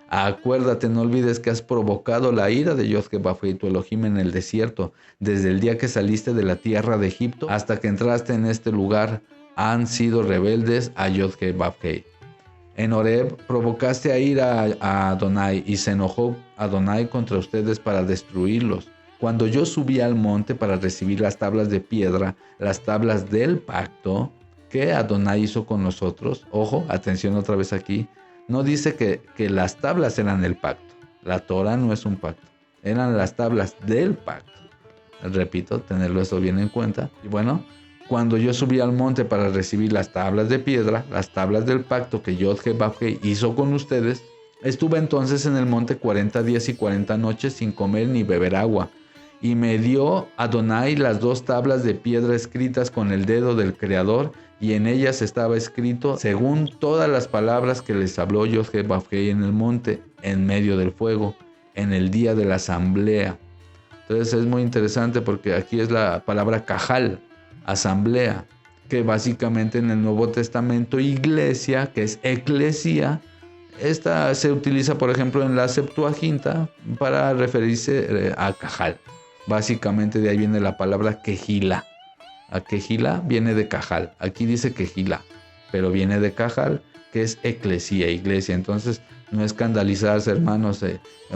Acuérdate, no olvides que has provocado la ira de Yod-Heh-Vav-Heh, tu Elohim, en el desierto, desde el día que saliste de la tierra de Egipto hasta que entraste en este lugar, han sido rebeldes a Yod-Heh-Vav-Heh. En Horeb provocaste a ira a Adonai y se enojó Adonai contra ustedes para destruirlos. Cuando yo subí al monte para recibir las tablas de piedra, las tablas del pacto que Adonai hizo con nosotros, ojo, atención otra vez aquí, no dice que las tablas eran el pacto. La Torah no es un pacto. Eran las tablas del pacto. Repito, tenerlo eso bien en cuenta. Y bueno, cuando yo subí al monte para recibir las tablas de piedra, las tablas del pacto que Yod-Heh-Vav-Heh hizo con ustedes, estuve entonces en el monte 40 días y 40 noches sin comer ni beber agua. Y me dio Adonai las 2 tablas de piedra escritas con el dedo del Creador, y en ellas estaba escrito según todas las palabras que les habló Yod-Heh-Vav-Heh en el monte, en medio del fuego, en el día de la asamblea. Entonces es muy interesante porque aquí es la palabra cajal, asamblea, que básicamente en el Nuevo Testamento iglesia, que es eclesia, esta se utiliza por ejemplo en la Septuaginta para referirse a cajal. Básicamente de ahí viene la palabra quejilá. A quejilá viene de cajal, aquí dice quejilá, pero viene de cajal, que es eclesía, iglesia. Entonces no escandalizarse, hermanos,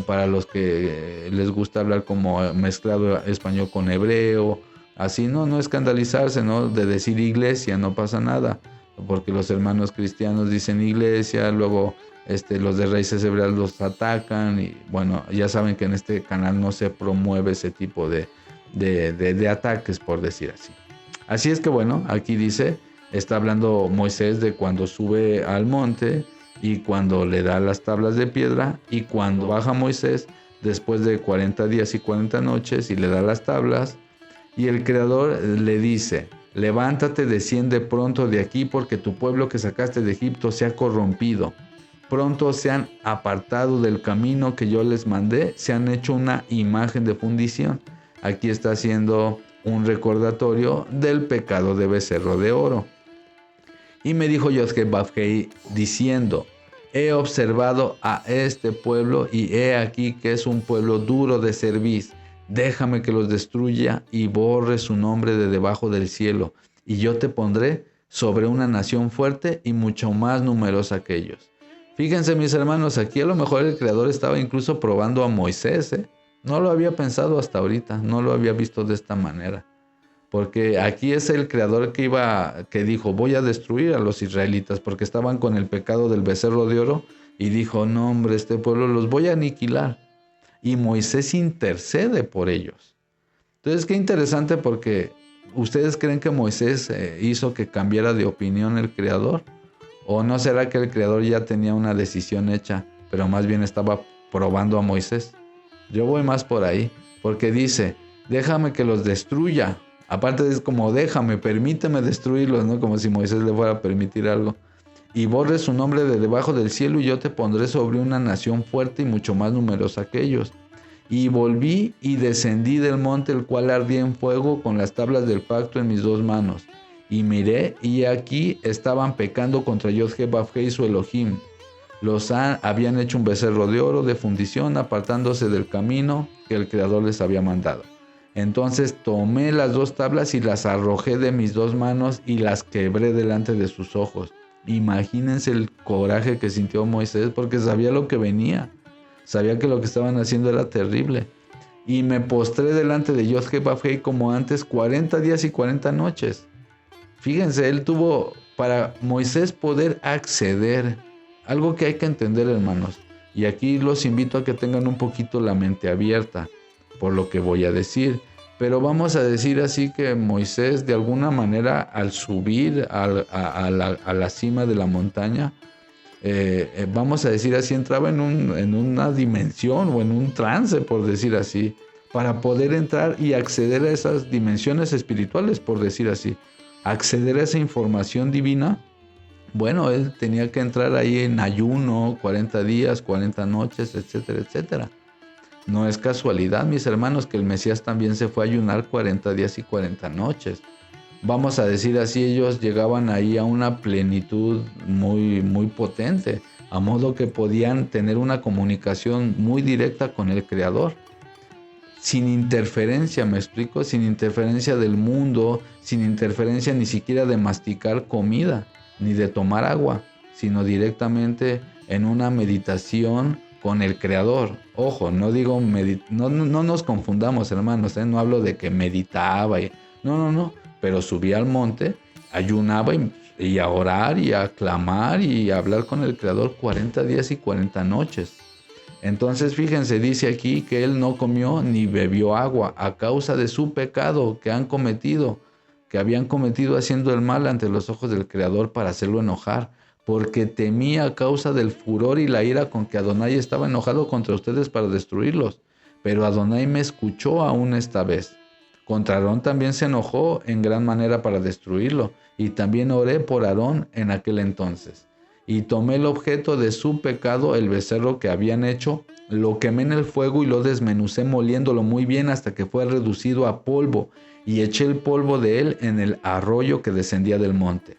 para los que les gusta hablar como mezclado español con hebreo, así no escandalizarse, ¿no? De decir iglesia, no pasa nada, porque los hermanos cristianos dicen iglesia, luego los de raíces hebreas los atacan y bueno, ya saben que en este canal no se promueve ese tipo de ataques, por decir así. Así es que bueno, aquí dice, está hablando Moisés de cuando sube al monte y cuando le da las tablas de piedra y cuando baja Moisés después de 40 días y 40 noches y le da las tablas y el Creador le dice, levántate, desciende pronto de aquí porque tu pueblo que sacaste de Egipto se ha corrompido. Pronto se han apartado del camino que yo les mandé, se han hecho una imagen de fundición. Aquí está haciendo un recordatorio del pecado de becerro de oro. Y me dijo Yod-Heh-Vav-Heh diciendo, he observado a este pueblo y he aquí que es un pueblo duro de cerviz. Déjame que los destruya y borre su nombre de debajo del cielo. Y yo te pondré sobre una nación fuerte y mucho más numerosa que ellos. Fíjense mis hermanos, aquí a lo mejor el Creador estaba incluso probando a Moisés, No lo había pensado hasta ahorita, no lo había visto de esta manera. Porque aquí es el Creador que dijo, voy a destruir a los israelitas porque estaban con el pecado del becerro de oro y dijo, no hombre, este pueblo los voy a aniquilar. Y Moisés intercede por ellos. Entonces qué interesante porque ¿ustedes creen que Moisés hizo que cambiara de opinión el Creador? ¿O no será que el Creador ya tenía una decisión hecha, pero más bien estaba probando a Moisés? Yo voy más por ahí, porque dice, déjame que los destruya. Aparte es como, déjame, permíteme destruirlos, ¿no? Como si Moisés le fuera a permitir algo. Y borre su nombre de debajo del cielo y yo te pondré sobre una nación fuerte y mucho más numerosa que ellos. Y volví y descendí del monte, el cual ardía en fuego con las tablas del pacto en mis dos manos. Y miré, y aquí estaban pecando contra Yod-Heh-Vav-Heh y su Elohim. Habían hecho un becerro de oro de fundición, apartándose del camino que el Creador les había mandado. Entonces tomé las dos tablas y las arrojé de mis dos manos y las quebré delante de sus ojos. Imagínense el coraje que sintió Moisés porque sabía lo que venía. Sabía que lo que estaban haciendo era terrible. Y me postré delante de Yod-Heh-Vav-Heh como antes 40 días y 40 noches. Fíjense, él tuvo para Moisés poder acceder. Algo que hay que entender, hermanos. Y aquí los invito a que tengan un poquito la mente abierta por lo que voy a decir. Pero vamos a decir así que Moisés de alguna manera al subir a la cima de la montaña, vamos a decir así, entraba en una dimensión o en un trance, por decir así, para poder entrar y acceder a esas dimensiones espirituales, por decir así. Acceder a esa información divina, bueno, él tenía que entrar ahí en ayuno, 40 días, 40 noches, etcétera, etcétera. No es casualidad, mis hermanos, que el Mesías también se fue a ayunar 40 días y 40 noches. Vamos a decir así, ellos llegaban ahí a una plenitud muy, muy potente, a modo que podían tener una comunicación muy directa con el Creador. Sin interferencia, me explico, sin interferencia del mundo, sin interferencia ni siquiera de masticar comida, ni de tomar agua, sino directamente en una meditación con el Creador. Ojo, no digo, no nos confundamos, hermanos, no hablo de que meditaba, no, pero subía al monte, ayunaba y a orar y a clamar y a hablar con el Creador 40 días y 40 noches. Entonces fíjense, dice aquí que él no comió ni bebió agua a causa de su pecado que habían cometido haciendo el mal ante los ojos del Creador para hacerlo enojar, porque temía a causa del furor y la ira con que Adonai estaba enojado contra ustedes para destruirlos. Pero Adonai me escuchó aún esta vez. Contra Aarón también se enojó en gran manera para destruirlo, y también oré por Aarón en aquel entonces. Y tomé el objeto de su pecado, el becerro que habían hecho, lo quemé en el fuego y lo desmenucé moliéndolo muy bien hasta que fue reducido a polvo, y eché el polvo de él en el arroyo que descendía del monte.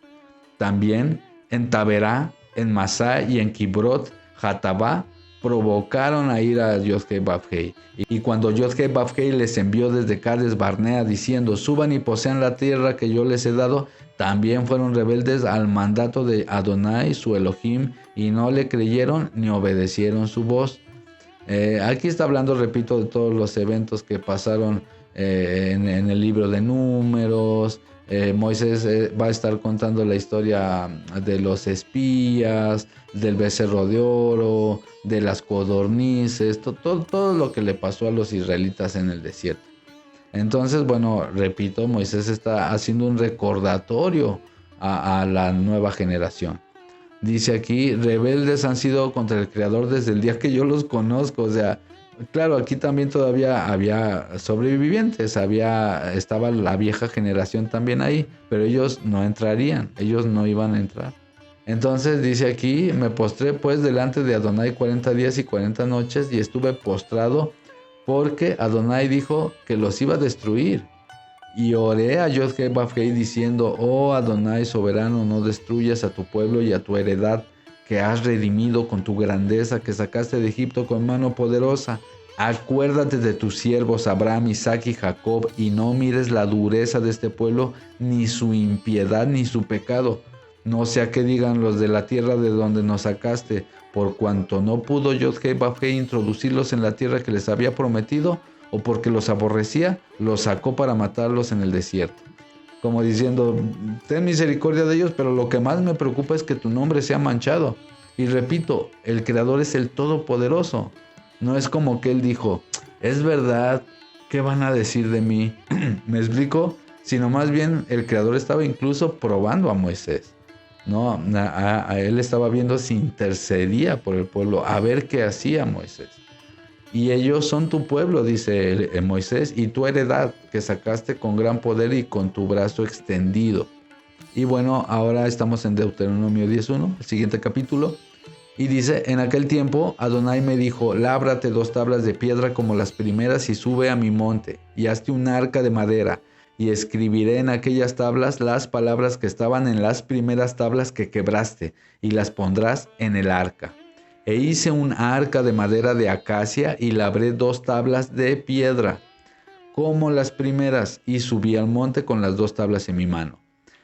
También en Taberá, en Masá y en Kibrot Hatabá provocaron a ir a Yod-Heh-Vav-Heh. Y cuando Yod-Heh-Vav-Heh les envió desde Cades Barnea diciendo: suban y posean la tierra que yo les he dado, también fueron rebeldes al mandato de Adonai su Elohim y no le creyeron ni obedecieron su voz. Aquí está hablando, repito, de todos los eventos que pasaron en el libro de Números. Moisés va a estar contando la historia de los espías, del becerro de oro, de las codornices, todo lo que le pasó a los israelitas en el desierto. Entonces, bueno, repito, Moisés está haciendo un recordatorio a la nueva generación. Dice aquí: rebeldes han sido contra el Creador desde el día que yo los conozco. O sea, claro, aquí también todavía había sobrevivientes, estaba la vieja generación también ahí, pero ellos no entrarían, ellos no iban a entrar. Entonces dice aquí: me postré pues delante de Adonai 40 días y 40 noches y estuve postrado porque Adonai dijo que los iba a destruir. Y oré a Yod-Heh-Vav-Heh diciendo: oh Adonai soberano, no destruyas a tu pueblo y a tu heredad que has redimido con tu grandeza, que sacaste de Egipto con mano poderosa. Acuérdate de tus siervos Abraham, Isaac y Jacob, y no mires la dureza de este pueblo, ni su impiedad, ni su pecado. No sea que digan los de la tierra de donde nos sacaste: por cuanto no pudo Yod-Heh-Vav-Heh introducirlos en la tierra que les había prometido, o porque los aborrecía, los sacó para matarlos en el desierto. Como diciendo: ten misericordia de ellos, pero lo que más me preocupa es que tu nombre sea manchado. Y repito, el Creador es el Todopoderoso. No es como que Él dijo: es verdad, ¿qué van a decir de mí? ¿Me explico? Sino más bien el Creador estaba incluso probando a Moisés. No, a él estaba viendo si intercedía por el pueblo, a ver qué hacía Moisés. Y ellos son tu pueblo, dice Moisés, y tu heredad, que sacaste con gran poder y con tu brazo extendido. Y bueno, ahora estamos en Deuteronomio 10:1, el siguiente capítulo. Y dice: en aquel tiempo Adonai me dijo: lábrate 2 tablas de piedra como las primeras y sube a mi monte, y hazte un arca de madera, y escribiré en aquellas tablas las palabras que estaban en las primeras tablas que quebraste, y las pondrás en el arca. E hice un arca de madera de acacia y labré 2 tablas de piedra, como las primeras, y subí al monte con las 2 tablas en mi mano.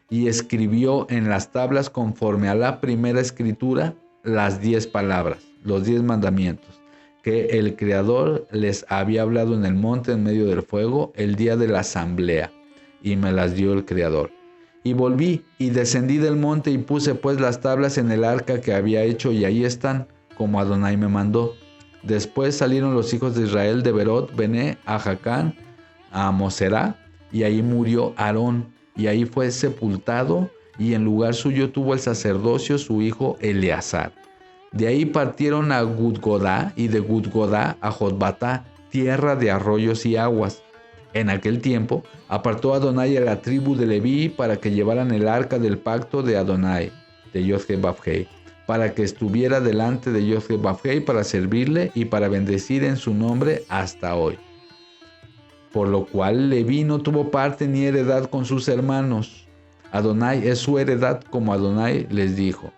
Y escribió en las tablas conforme a la primera escritura las 10 palabras, los 10 mandamientos, que el Creador les había hablado en el monte en medio del fuego el día de la asamblea, y me las dio el Creador. Y volví y descendí del monte y puse pues las tablas en el arca que había hecho, y ahí están, como Adonai me mandó. Después salieron los hijos de Israel de Berot Bené a Jacán, a Moserá, y ahí murió Aarón, y ahí fue sepultado, y en lugar suyo tuvo el sacerdocio su hijo Eleazar. De ahí partieron a Gudgodá, y de Gudgodá a Jotbatá, tierra de arroyos y aguas. En aquel tiempo apartó Adonai a la tribu de Leví para que llevaran el arca del pacto de Adonai, de Yod-Heh-Vav-Heh, para que estuviera delante de Yod-Heh-Vav-Heh para servirle y para bendecir en su nombre hasta hoy. Por lo cual Leví no tuvo parte ni heredad con sus hermanos. Adonai es su heredad, como Adonai les dijo.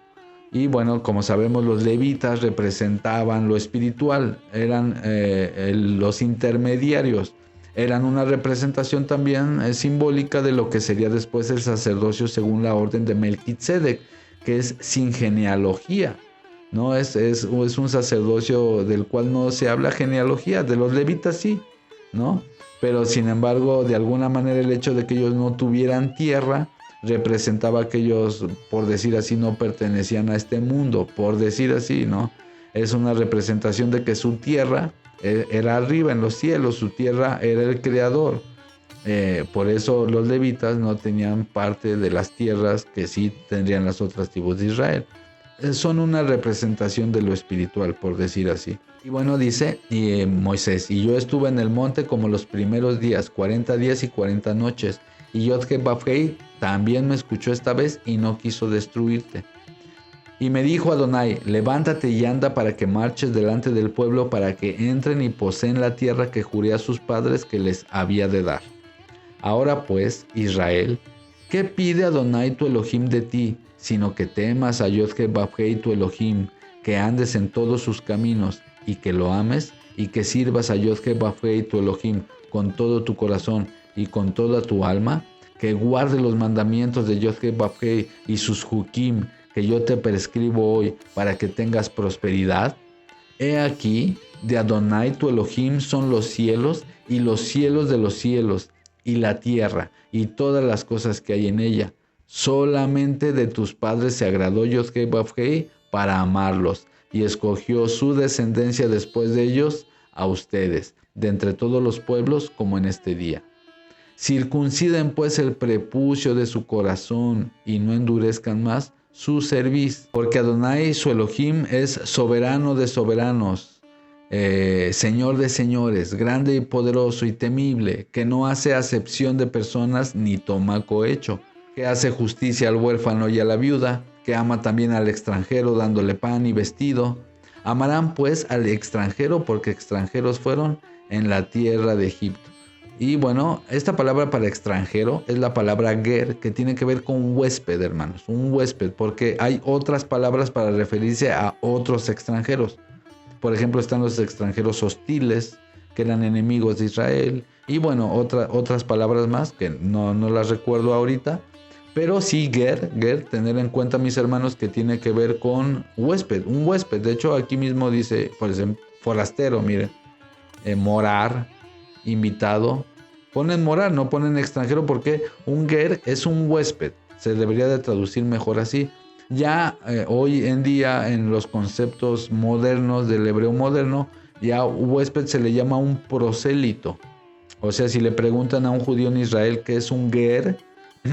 Y bueno, como sabemos, los levitas representaban lo espiritual, eran los intermediarios. Eran una representación también simbólica de lo que sería después el sacerdocio según la orden de Melquisedec, que es sin genealogía, ¿no? Es un sacerdocio del cual no se habla genealogía, de los levitas sí, ¿no? Pero sin embargo, de alguna manera el hecho de que ellos no tuvieran tierra representaba que ellos, por decir así, no pertenecían a este mundo, por decir así, ¿no? Es una representación de que su tierra era arriba en los cielos, su tierra era el Creador. Por eso los levitas no tenían parte de las tierras que sí tendrían las otras tribus de Israel. Son una representación de lo espiritual, por decir así. Y bueno, dice Moisés, y yo estuve en el monte como los primeros días, 40 días y 40 noches, y Yod-Heh-Vav-Heh también me escuchó esta vez y no quiso destruirte. Y me dijo Adonai, levántate y anda para que marches delante del pueblo para que entren y poseen la tierra que juré a sus padres que les había de dar. Ahora pues, Israel, ¿qué pide Adonai tu Elohim de ti, sino que temas a Yod-Heh-Vav-Heh tu Elohim, que andes en todos sus caminos y que lo ames y que sirvas a Yod-Heh-Vav-Heh tu Elohim con todo tu corazón y con toda tu alma, que guarde los mandamientos de Yod-Heh-Vav-Heh y sus hukim que yo te prescribo hoy para que tengas prosperidad? He aquí, de Adonai tu Elohim son los cielos y los cielos de los cielos y la tierra y todas las cosas que hay en ella. Solamente de tus padres se agradó Yod-Heh-Vav-Heh para amarlos y escogió su descendencia después de ellos a ustedes, de entre todos los pueblos como en este día. Circunciden pues el prepucio de su corazón y no endurezcan más su cerviz, porque Adonai su Elohim es soberano de soberanos, Señor de señores, grande y poderoso y temible, que no hace acepción de personas ni toma cohecho, que hace justicia al huérfano y a la viuda, que ama también al extranjero dándole pan y vestido. Amarán pues al extranjero porque extranjeros fueron en la tierra de Egipto. Y bueno, esta palabra para extranjero es la palabra ger, que tiene que ver con huésped, hermanos, un huésped, porque hay otras palabras para referirse a otros extranjeros. Por ejemplo, están los extranjeros hostiles, que eran enemigos de Israel, y bueno, otras palabras más que no las recuerdo ahorita, pero sí ger, tener en cuenta, mis hermanos, que tiene que ver con huésped, un huésped. De hecho, aquí mismo dice, por ejemplo, forastero, miren, morar, invitado. Ponen morar, no ponen extranjero, porque un ger es un huésped. Se debería de traducir mejor así. Ya hoy en día, en los conceptos modernos del hebreo moderno, ya huésped se le llama un prosélito. O sea, si le preguntan a un judío en Israel qué es un ger,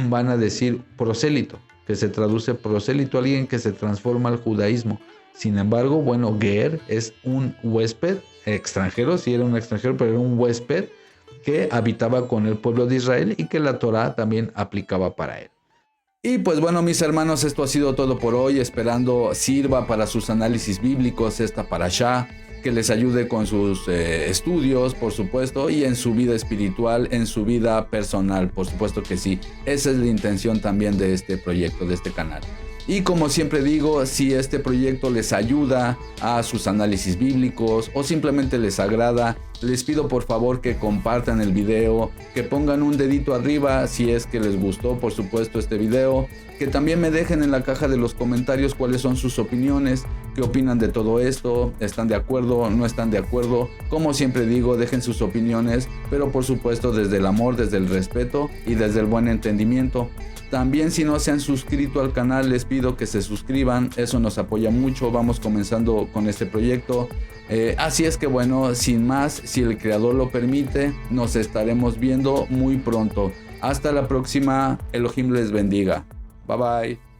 van a decir prosélito, que se traduce prosélito, alguien que se transforma al judaísmo. Sin embargo, bueno, ger es un huésped extranjero, sí era un extranjero, pero era un huésped que habitaba con el pueblo de Israel y que la Torá también aplicaba para él. Y pues bueno, mis hermanos, esto ha sido todo por hoy, esperando sirva para sus análisis bíblicos esta parashá, que les ayude con sus estudios, por supuesto, y en su vida espiritual, en su vida personal, por supuesto que sí. Esa es la intención también de este proyecto, de este canal. Y como siempre digo, si este proyecto les ayuda a sus análisis bíblicos o simplemente les agrada, les pido por favor que compartan el video, que pongan un dedito arriba si es que les gustó, por supuesto, este video, que también me dejen en la caja de los comentarios cuáles son sus opiniones, qué opinan de todo esto, están de acuerdo, no están de acuerdo. Como siempre digo, dejen sus opiniones, pero por supuesto desde el amor, desde el respeto y desde el buen entendimiento. También, si no se han suscrito al canal, les pido que se suscriban, eso nos apoya mucho, vamos comenzando con este proyecto. Así es que bueno, sin más, si el creador lo permite, nos estaremos viendo muy pronto. Hasta la próxima, Elohim les bendiga. Bye bye.